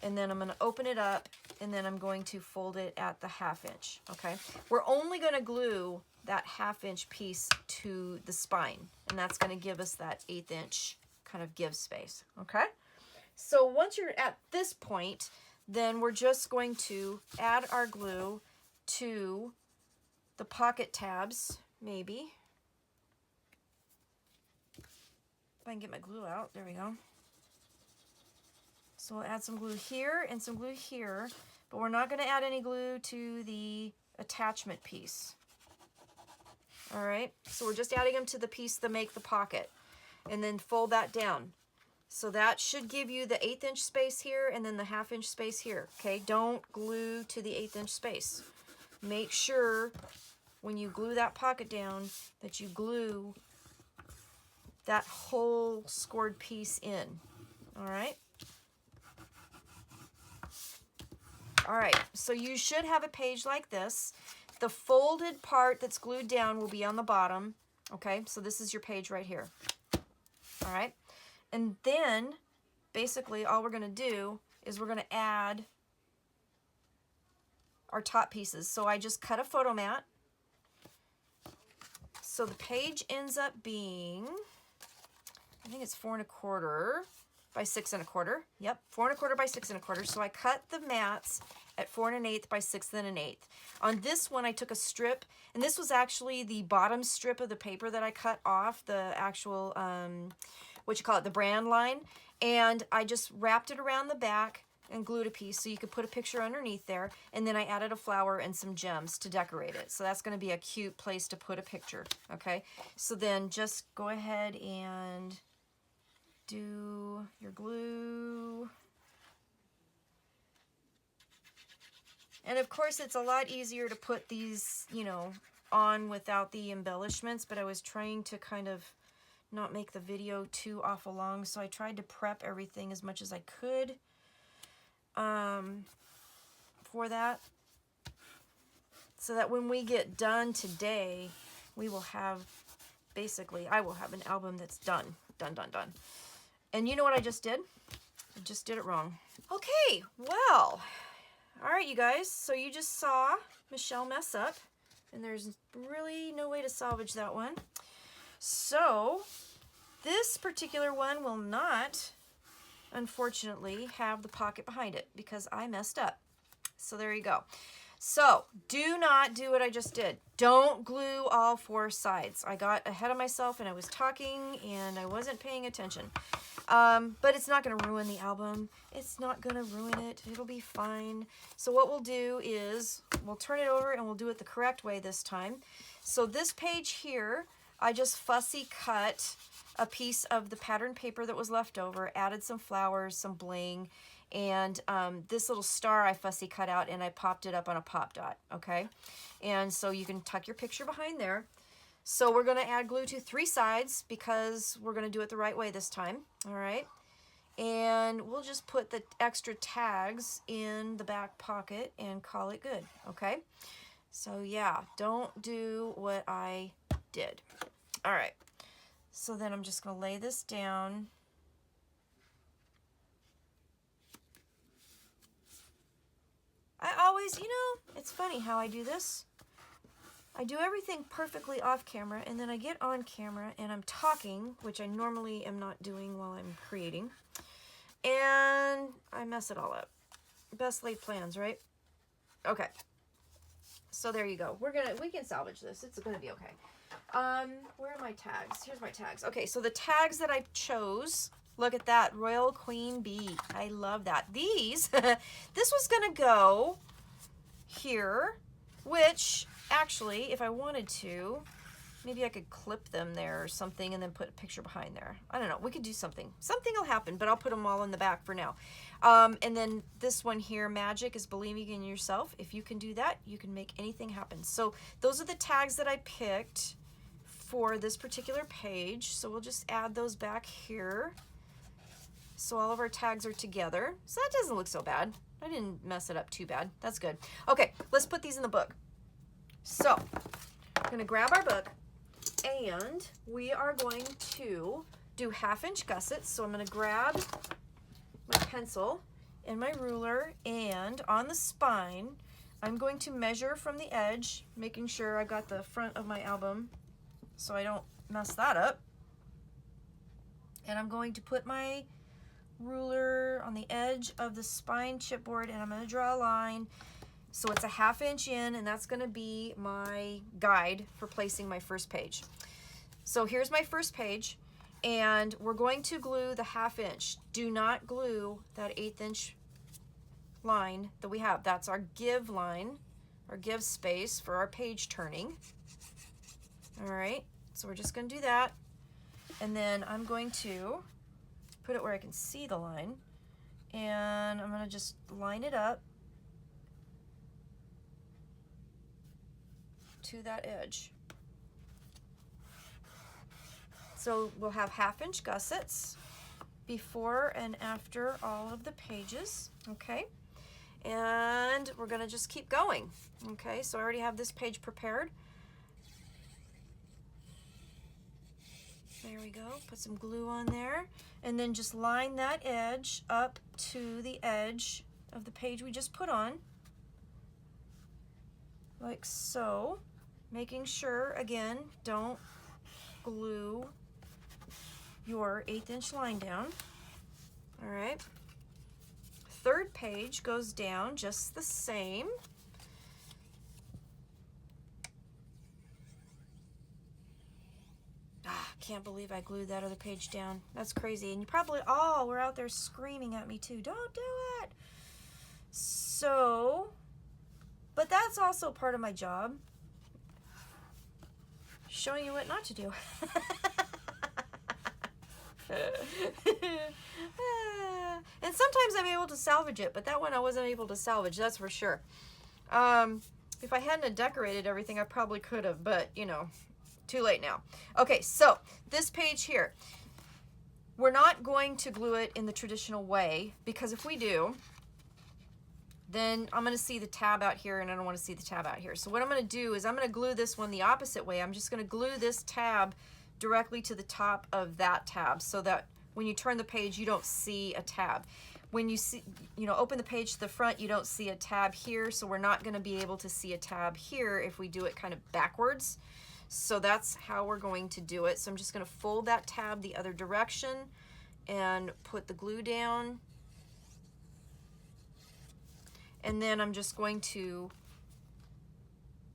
and then I'm gonna open it up, and then I'm going to fold it at the 1/2 inch, okay? We're only gonna glue that 1/2 inch piece to the spine, and that's gonna give us that 1/8 inch kind of give space, okay? So once you're at this point, then we're just going to add our glue to the pocket tabs, maybe. If I can get my glue out, there we go. So we'll add some glue here and some glue here, but we're not going to add any glue to the attachment piece. All right, so we're just adding them to the piece to make the pocket, and then fold that down. So that should give you the 1/8 inch space here and then the 1/2 inch space here, okay? Don't glue to the 1/8 inch space. Make sure when you glue that pocket down that you glue that whole scored piece in, all right? All right, so you should have a page like this. The folded part that's glued down will be on the bottom, okay? So this is your page right here, all right? And then basically all we're gonna do is we're gonna add our top pieces. So I just cut a photomat. So the page ends up being, I think it's 4 1/4 by 6 1/4. Yep, 4 1/4 by 6 1/4. So I cut the mats at 4 1/8 by 6 1/8. On this one, I took a strip, and this was actually the bottom strip of the paper that I cut off, the actual, what you call it, the brand line, and I just wrapped it around the back and glued a piece so you could put a picture underneath there, and then I added a flower and some gems to decorate it. So that's going to be a cute place to put a picture, okay? So then just go ahead and do your glue. And of course it's a lot easier to put these, you know, on without the embellishments, but I was trying to kind of not make the video too awful long, so I tried to prep everything as much as I could for that, so that when we get done today, we will have, basically, I will have an album that's done. And you know what I just did? I just did it wrong. Okay, well, all right, you guys, so you just saw Michelle mess up, and there's really no way to salvage that one. So this particular one will not, unfortunately, have the pocket behind it because I messed up. So there you go. So do not do what I just did. Don't glue all 4 sides. I got ahead of myself and I was talking and I wasn't paying attention. But it's not going to ruin the album. It's not going to ruin it. It'll be fine. So what we'll do is we'll turn it over and we'll do it the correct way this time. So this page here, I just fussy cut a piece of the pattern paper that was left over, added some flowers, some bling, and this little star I fussy cut out and I popped it up on a pop dot, okay? And so you can tuck your picture behind there. So we're going to add glue to 3 sides because we're going to do it the right way this time, all right? And we'll just put the extra tags in the back pocket and call it good, okay? So yeah, don't do what I did. All right, so then I'm just going to lay this down. I always, you know, it's funny how I do this. I do everything perfectly off camera, and then I get on camera and I'm talking, which I normally am not doing while I'm creating, and I mess it all up. Best laid plans, right? Okay. So there you go. We can salvage this. It's gonna be okay. Where are my tags? Here's my tags. Okay, so the tags that I chose, look at that, Royal Queen Bee. I love that. These, this was gonna go here, which actually, if I wanted to, maybe I could clip them there or something and then put a picture behind there. I don't know, we could do something. Something will happen, but I'll put them all in the back for now. And then this one here, magic is believing in yourself. If you can do that, you can make anything happen. So those are the tags that I picked for this particular page. So we'll just add those back here. So all of our tags are together. So that doesn't look so bad. I didn't mess it up too bad. That's good. Okay, let's put these in the book. So I'm gonna grab our book and we are going to do 1/2" gussets. So I'm gonna grab my pencil and my ruler, and on the spine, I'm going to measure from the edge, making sure I got the front of my album so I don't mess that up. And I'm going to put my ruler on the edge of the spine chipboard, and I'm going to draw a line. So it's a 1/2" in, and that's going to be my guide for placing my first page. So here's my first page, and we're going to glue the 1/2". Do not glue that 1/8" line that we have. That's our give line, or give space for our page turning. All right, so we're just going to do that. And then I'm going to put it where I can see the line, and I'm going to just line it up to that edge. So we'll have 1/2" gussets before and after all of the pages, okay? And we're gonna just keep going, okay? So I already have this page prepared. There we go, put some glue on there, and then just line that edge up to the edge of the page we just put on, like so, making sure, again, don't glue your 1/8" line down. All right, third page goes down just the same. Can't believe I glued that other page down. That's crazy. And you probably all were out there screaming at me too. Don't do it. So, but that's also part of my job. Showing you what not to do. And sometimes I'm able to salvage it, but that one I wasn't able to salvage, that's for sure. If I hadn't decorated everything, I probably could have, but you know, too late now. Okay, so this page here, we're not going to glue it in the traditional way, because if we do, then I'm going to see the tab out here, and I don't want to see the tab out here. So what I'm going to do is I'm going to glue this one the opposite way. I'm just going to glue this tab directly to the top of that tab, so that when you turn the page, you don't see a tab. When you see, you know, open the page to the front, you don't see a tab here, so we're not going to be able to see a tab here if we do it kind of backwards. So that's how we're going to do it. So I'm just going to fold that tab the other direction and put the glue down. And then I'm just going to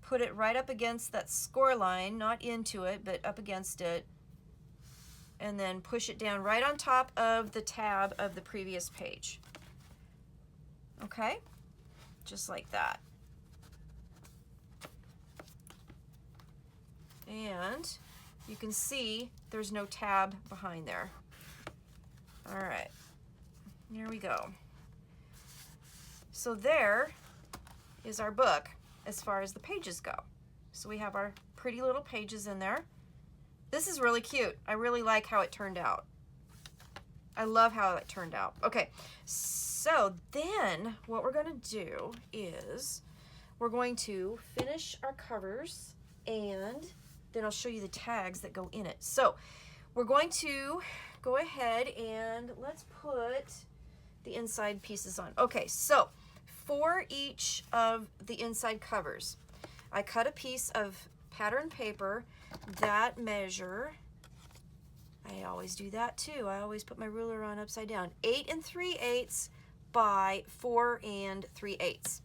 put it right up against that score line, not into it, but up against it. And then push it down right on top of the tab of the previous page. Okay? Just like that. And you can see there's no tab behind there. All right, here we go. So there is our book as far as the pages go. So we have our pretty little pages in there. This is really cute. I really like how it turned out. I love how it turned out. Okay, so then what we're gonna do is we're going to finish our covers, and then I'll show you the tags that go in it. So we're going to go ahead and let's put the inside pieces on. Okay, so for each of the inside covers, I cut a piece of pattern paper that measure, I always do that too, I always put my ruler on upside down, 8 3/8 by 4 3/8.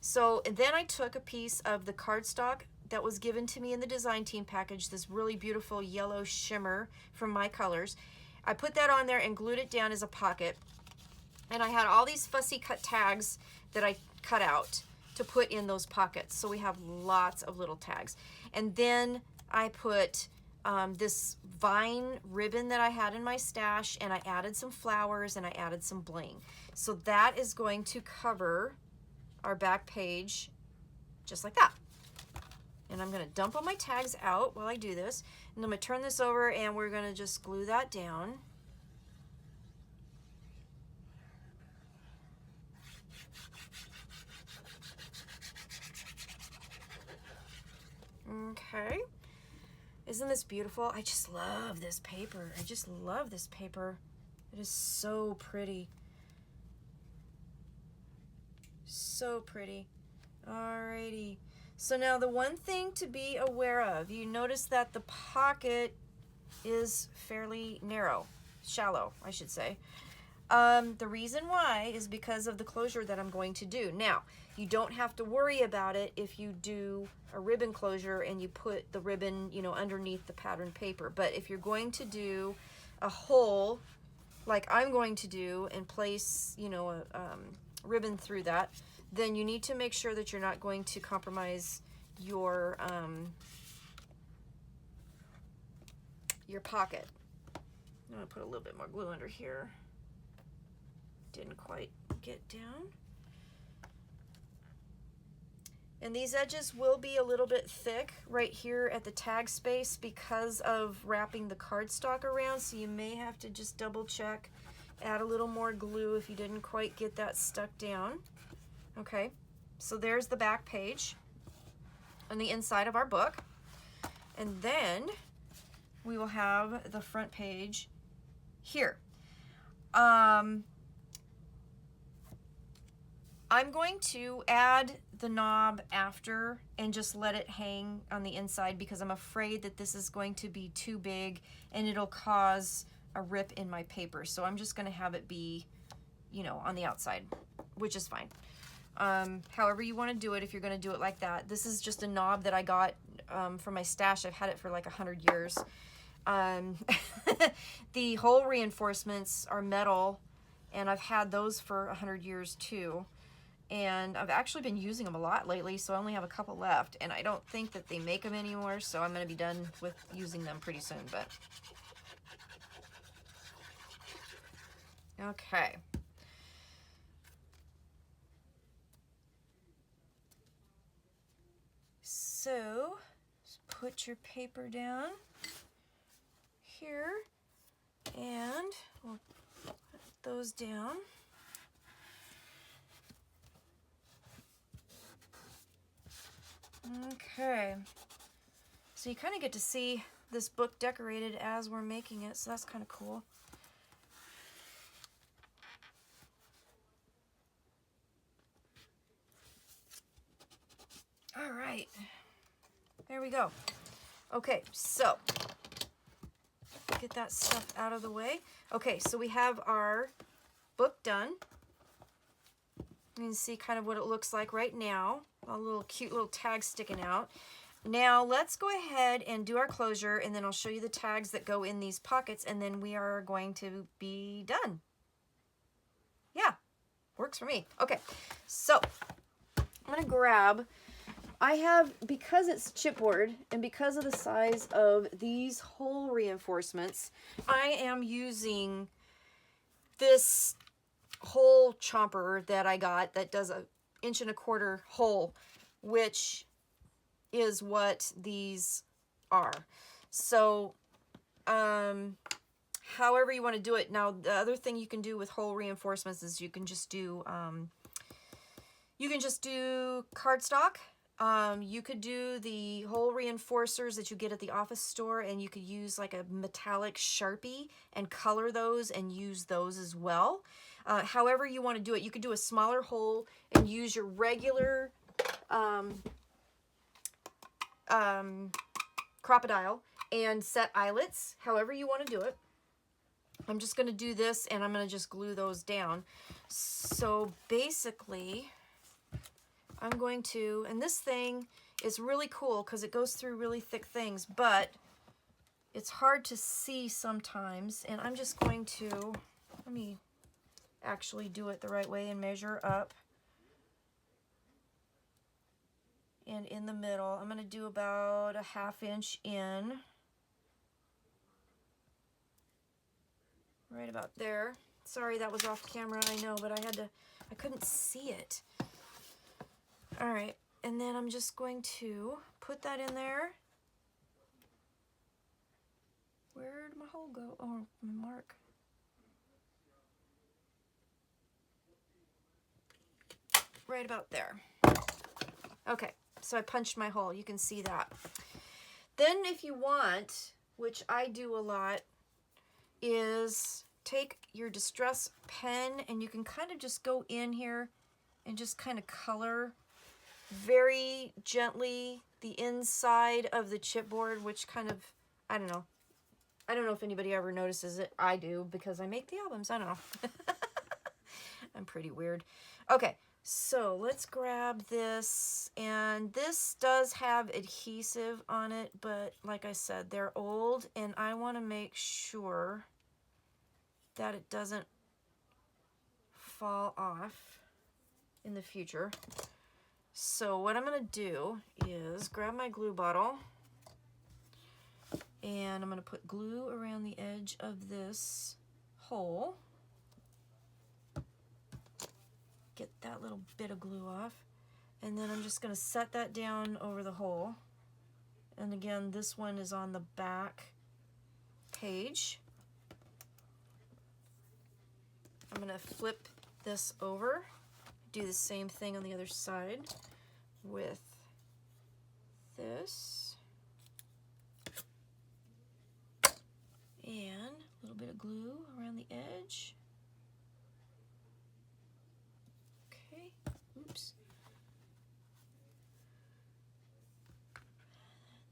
So, and then I took a piece of the cardstock that was given to me in the design team package, this really beautiful yellow shimmer from My Colors. I put that on there and glued it down as a pocket. And I had all these fussy cut tags that I cut out to put in those pockets. So we have lots of little tags. And then I put this vine ribbon that I had in my stash, and I added some flowers and I added some bling. So that is going to cover our back page just like that. And I'm gonna dump all my tags out while I do this. And I'm gonna turn this over and we're gonna just glue that down. Okay. Isn't this beautiful? I just love this paper. I just love this paper. It is so pretty. So pretty. Alrighty. So now the one thing to be aware of, you notice that the pocket is fairly narrow, shallow, I should say. The reason why is because of the closure that I'm going to do. Now, you don't have to worry about it if you do a ribbon closure and you put the ribbon, you know, underneath the pattern paper. But if you're going to do a hole like I'm going to do and place, you know, a ribbon through that, then you need to make sure that you're not going to compromise your pocket. I'm gonna put a little bit more glue under here. Didn't quite get down. And these edges will be a little bit thick right here at the tag space because of wrapping the cardstock around, so you may have to just double check, add a little more glue if you didn't quite get that stuck down. Okay, so there's the back page on the inside of our book. And then we will have the front page here. I'm going to add the knob after and just let it hang on the inside because I'm afraid that this is going to be too big and it'll cause a rip in my paper. So I'm just going to have it be, you know, on the outside, which is fine. However you want to do it, if you're going to do it like that. This is just a knob that I got from my stash. I've had it for like 100 years. The hole reinforcements are metal, and I've had those for 100 years too. And I've actually been using them a lot lately, so I only have a couple left, and I don't think that they make them anymore, so I'm going to be done with using them pretty soon. But okay. So, just put your paper down here, and we'll put those down. Okay, so you kind of get to see this book decorated as we're making it, so that's kind of cool. All right, there we go. Okay, so get that stuff out of the way. Okay, so we have our book done. You can see kind of what it looks like right now. A little cute little tag sticking out. Now let's go ahead and do our closure, and then I'll show you the tags that go in these pockets, and then we are going to be done. Yeah, works for me. Okay, so I'm gonna grab, I have, because it's chipboard and because of the size of these hole reinforcements, I am using this hole chomper that I got that does a 1.25 inch hole, which is what these are. So however you want to do it. Now the other thing you can do with hole reinforcements is you can just do cardstock. You could do the hole reinforcers that you get at the office store, and you could use like a metallic Sharpie and color those and use those as well. However you want to do it, you could do a smaller hole and use your regular crocodile and set eyelets, however you want to do it. I'm just going to do this and I'm going to just glue those down. So basically, I'm going to, and this thing is really cool because it goes through really thick things, but it's hard to see sometimes. And I'm just going to, let me actually do it the right way and measure up. And in the middle, I'm going to do about a 1/2 inch in. Right about there. Sorry that was off camera, I know, but I couldn't see it. All right, and then I'm just going to put that in there. Where'd my hole go? Oh, my mark. Right about there. Okay, so I punched my hole. You can see that. Then if you want, which I do a lot, is take your distress pen and you can kind of just go in here and just kind of color very gently the inside of the chipboard, which kind of, I don't know if anybody ever notices it. I do because I make the albums. I don't know. I'm pretty weird. Okay, so let's grab this, and this does have adhesive on it, but like I said, they're old and I want to make sure that it doesn't fall off in the future. So what I'm going to do is grab my glue bottle and I'm going to put glue around the edge of this hole. Get that little bit of glue off. And then I'm just going to set that down over the hole. And again, this one is on the back page. I'm going to flip this over, do the same thing on the other side with this, and a little bit of glue around the edge. Okay, oops.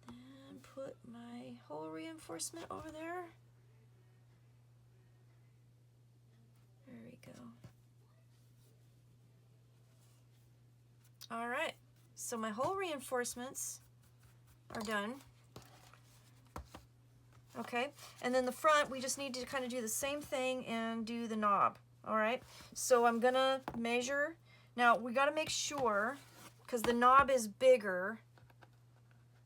And put my hole reinforcement over there. There we go. All right, so my hole reinforcements are done. Okay, and then the front, we just need to kind of do the same thing and do the knob. All right, so I'm gonna measure. Now we gotta make sure, because the knob is bigger,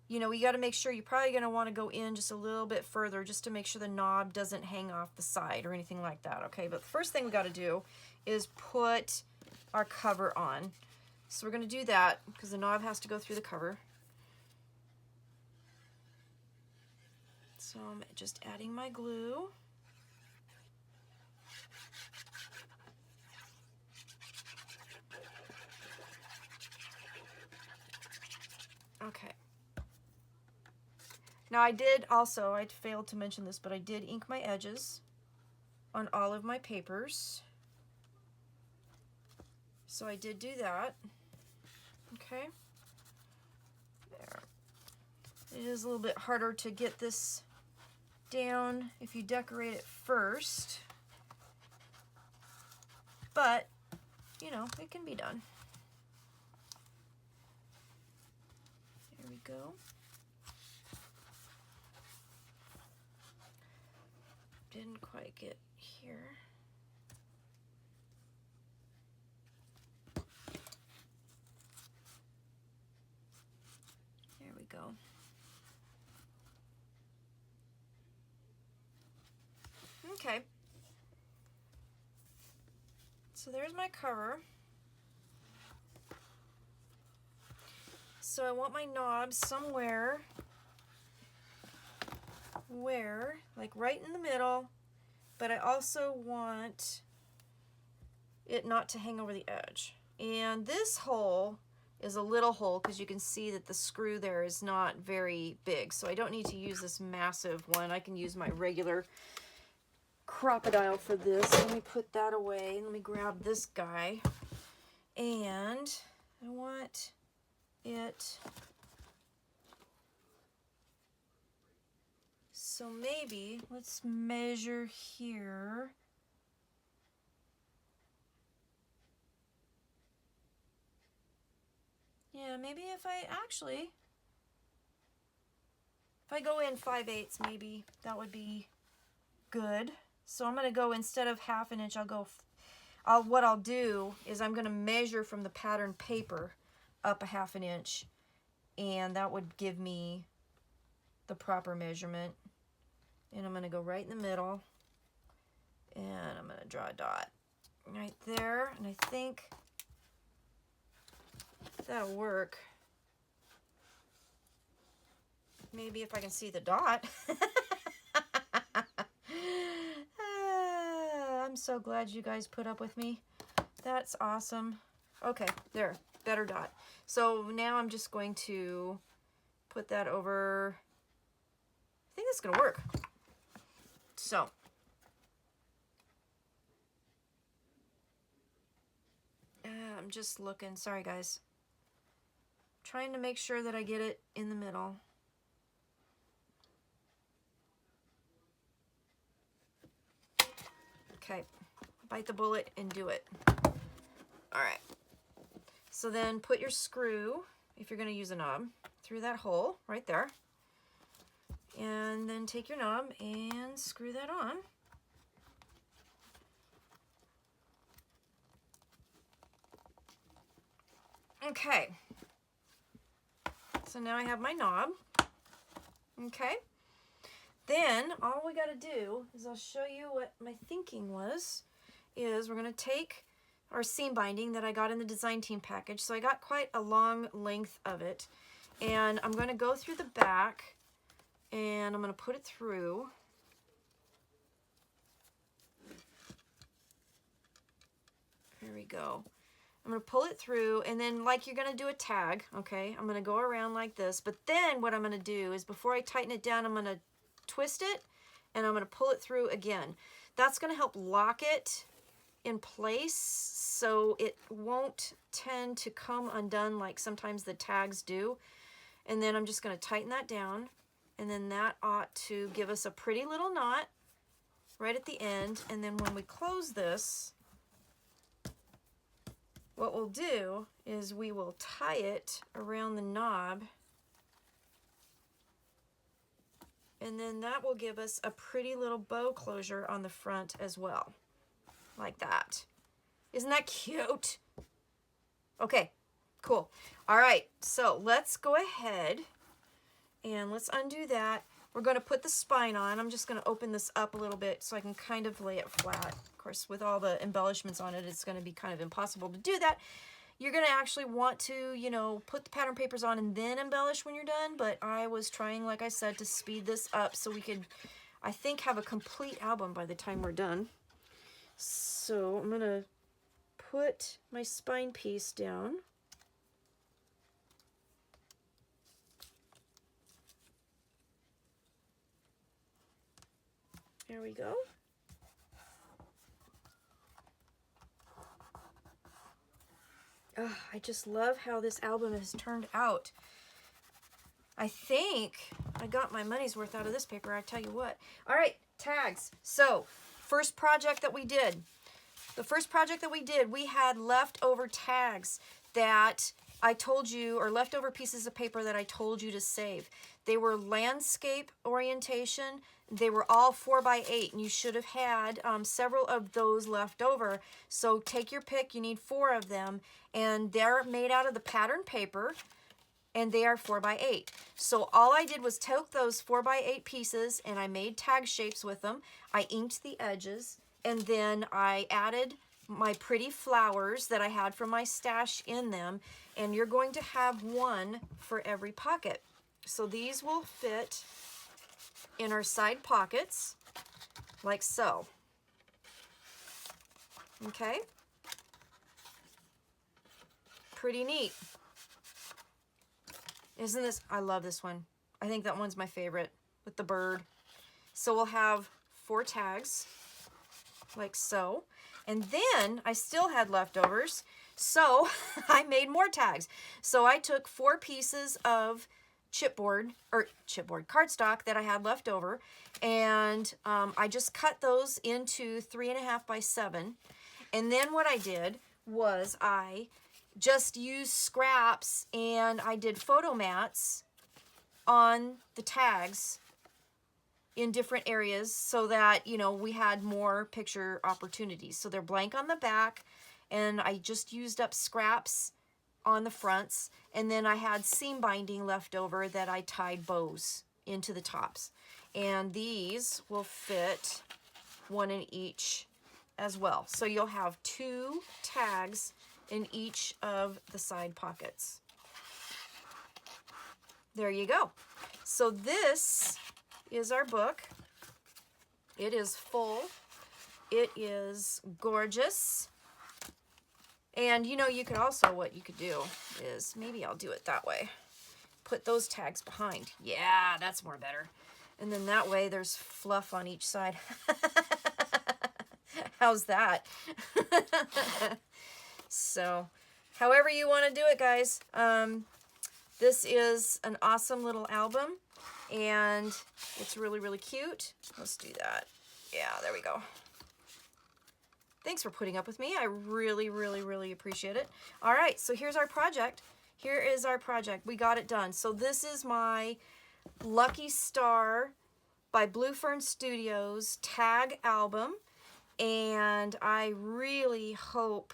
you know, you gotta make sure, you're probably gonna wanna go in just a little bit further just to make sure the knob doesn't hang off the side or anything like that, okay? But the first thing we gotta do is put our cover on. So we're going to do that because the knob has to go through the cover. So I'm just adding my glue. Okay. Now I failed to mention this, but I did ink my edges on all of my papers. So I did do that. Okay. There. It is a little bit harder to get this down if you decorate it first, but you know, it can be done. There we go. Didn't quite get here. There we go. Okay. So there's my cover. So I want my knob somewhere like right in the middle, but I also want it not to hang over the edge. And this hole is a little hole because you can see that the screw there is not very big, so I don't need to use this massive one. I can use my regular crocodile for this. Let me put that away. Let me grab this guy, and I want it So maybe, let's measure here. Yeah, maybe if I go in 5/8, maybe that would be good. So I'm going to go, instead of 1/2 inch, what I'll do is I'm going to measure from the pattern paper up 1/2 inch, and that would give me the proper measurement. And I'm going to go right in the middle, and I'm going to draw a dot right there, and I think that'll work. Maybe if I can see the dot. I'm so glad you guys put up with me. That's awesome. Okay, there, better dot. So now I'm just going to put that over. I think that's gonna work. So I'm just looking, sorry guys. Trying to make sure that I get it in the middle. Okay, bite the bullet and do it. All right, so then put your screw, if you're gonna use a knob, through that hole right there. And then take your knob and screw that on. Okay, so now I have my knob. Okay, then all we got to do is, I'll show you what my thinking was, is we're going to take our seam binding that I got in the design team package. So I got quite a long length of it, and I'm going to go through the back, and I'm going to put it through. There we go. I'm going to pull it through, and then like you're going to do a tag, okay, I'm going to go around like this, but then what I'm going to do is, before I tighten it down, I'm going to twist it, and I'm going to pull it through again. That's going to help lock it in place so it won't tend to come undone like sometimes the tags do. And then I'm just going to tighten that down, and then that ought to give us a pretty little knot right at the end. And then when we close this, what we'll do is we will tie it around the knob, and then that will give us a pretty little bow closure on the front as well, like that. Isn't that cute? Okay, cool. All right, so let's go ahead and let's undo that. We're going to put the spine on. I'm just going to open this up a little bit so I can kind of lay it flat. Of course, with all the embellishments on it, it's going to be kind of impossible to do that. You're going to actually want to, you know, put the pattern papers on and then embellish when you're done. But I was trying, like I said, to speed this up so we could, I think, have a complete album by the time we're done. So I'm going to put my spine piece down. There we go. Oh, I just love how this album has turned out. I think I got my money's worth out of this paper, I tell you what. All right, tags. So, first project that we did. The first project that we did, we had leftover tags that I told you, or leftover pieces of paper that I told you to save. They were landscape orientation. They were all 4x8, and you should have had several of those left over. So take your pick. You need 4 of them, and they're made out of the pattern paper, and they are 4x8. So all I did was take those 4x8 pieces, and I made tag shapes with them. I inked the edges, and then I added my pretty flowers that I had from my stash in them, and you're going to have one for every pocket. So these will fit in our side pockets, like so. Okay? Pretty neat. Isn't this? I love this one. I think that one's my favorite, with the bird. So we'll have 4 tags, like so. And then I still had leftovers, so I made more tags. So I took 4 pieces of chipboard cardstock that I had left over, and I just cut those into 3.5 by 7. And then what I did was I just used scraps and I did photomats on the tags in different areas so that, you know, we had more picture opportunities. So they're blank on the back, and I just used up scraps on the fronts, and then I had seam binding left over that I tied bows into the tops. And these will fit one in each as well. So you'll have 2 tags in each of the side pockets. There you go. So this is our book. It is full. It is gorgeous. And you know, you could also, what you could do is, maybe I'll do it that way. Put those tags behind. Yeah, that's more better. And then that way there's fluff on each side. How's that? So, however you want to do it, guys. This is an awesome little album, and it's really, really cute. Let's do that. Yeah, there we go. Thanks for putting up with me. I really, really, really appreciate it. All right, so here's our project. Here is our project. We got it done. So this is my Lucky Star by Blue Fern Studios tag album, and I really hope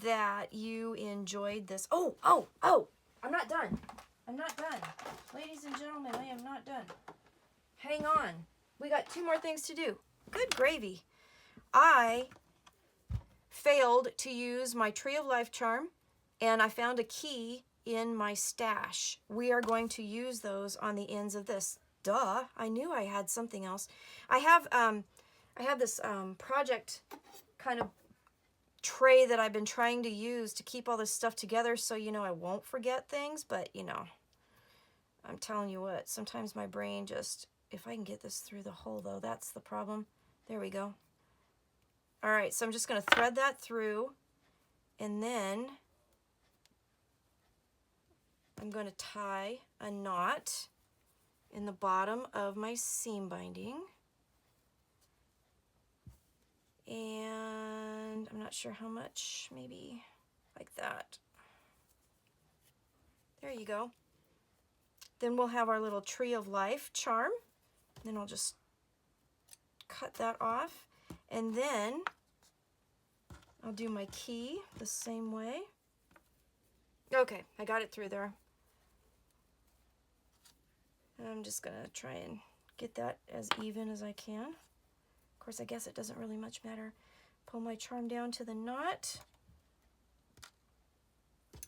that you enjoyed this. Oh, I'm not done. I'm not done. Ladies and gentlemen, I am not done. Hang on. We got 2 more things to do. Good gravy. I failed to use my Tree of Life charm, and I found a key in my stash. We are going to use those on the ends of this. Duh, I knew I had something else. I have this project kind of tray that I've been trying to use to keep all this stuff together, so you know I won't forget things. But you know, I'm telling you what, sometimes my brain just, if I can get this through the hole though, that's the problem. There we go. All right, so I'm just going to thread that through, and then I'm going to tie a knot in the bottom of my seam binding. And I'm not sure how much, maybe like that. There you go. Then we'll have our little Tree of Life charm. Then I'll just cut that off. And then I'll do my key the same way. Okay, I got it through there. And I'm just gonna try and get that as even as I can. Of course, I guess it doesn't really much matter. Pull my charm down to the knot.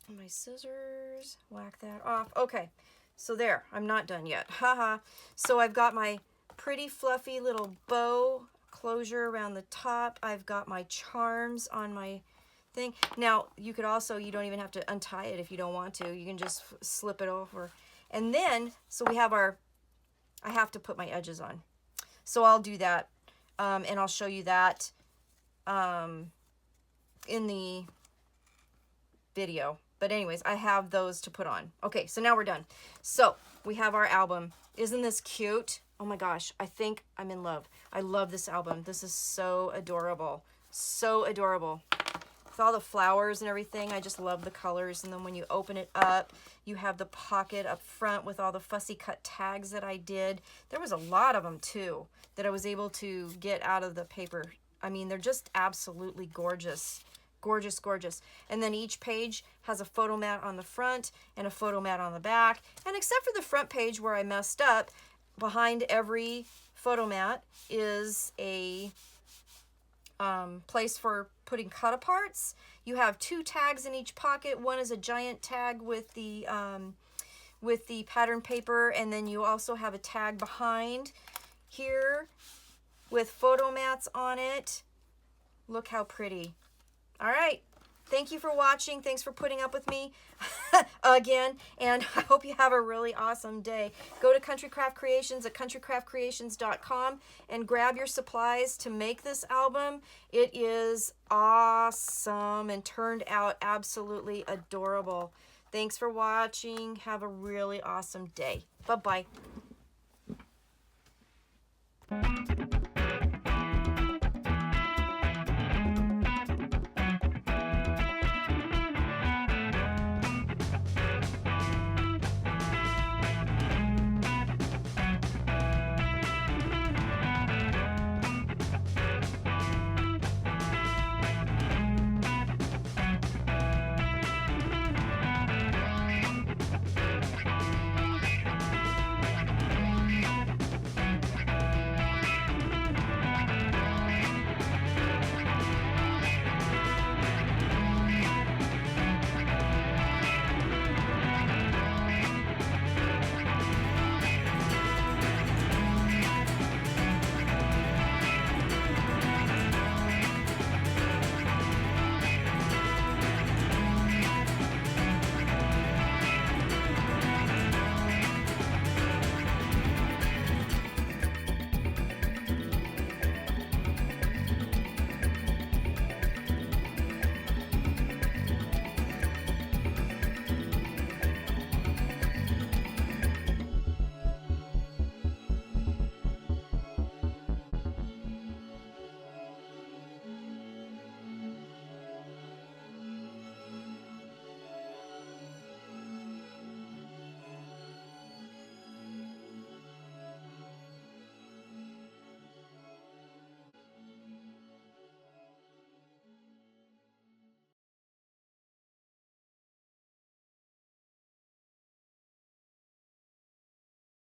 And my scissors, whack that off. Okay, so there, I'm not done yet. Haha. So I've got my pretty fluffy little bow closure around the top. I've got my charms on my thing. Now, you could also, you don't even have to untie it if you don't want to. You can just slip it over. And then, so we have our, I have to put my edges on. So I'll do that. And I'll show you that in the video. But anyways, I have those to put on. Okay, so now we're done. So we have our album. Isn't this cute? Oh my gosh, I think I'm in love. I love this album. This is so adorable. So adorable. With all the flowers and everything, I just love the colors. And then when you open it up, you have the pocket up front with all the fussy cut tags that I did. There was a lot of them too that I was able to get out of the paper. I mean, they're just absolutely gorgeous. Gorgeous, gorgeous. And then each page has a photo mat on the front and a photo mat on the back. And except for the front page where I messed up, behind every photo mat is a place for putting cut aparts. You have 2 tags in each pocket. One is a giant tag with the pattern paper, and then you also have a tag behind here with photo mats on it. Look how pretty. All right. Thank you for watching. Thanks for putting up with me again. And I hope you have a really awesome day. Go to Country Craft Creations at countrycraftcreations.com and grab your supplies to make this album. It is awesome and turned out absolutely adorable. Thanks for watching. Have a really awesome day. Bye-bye.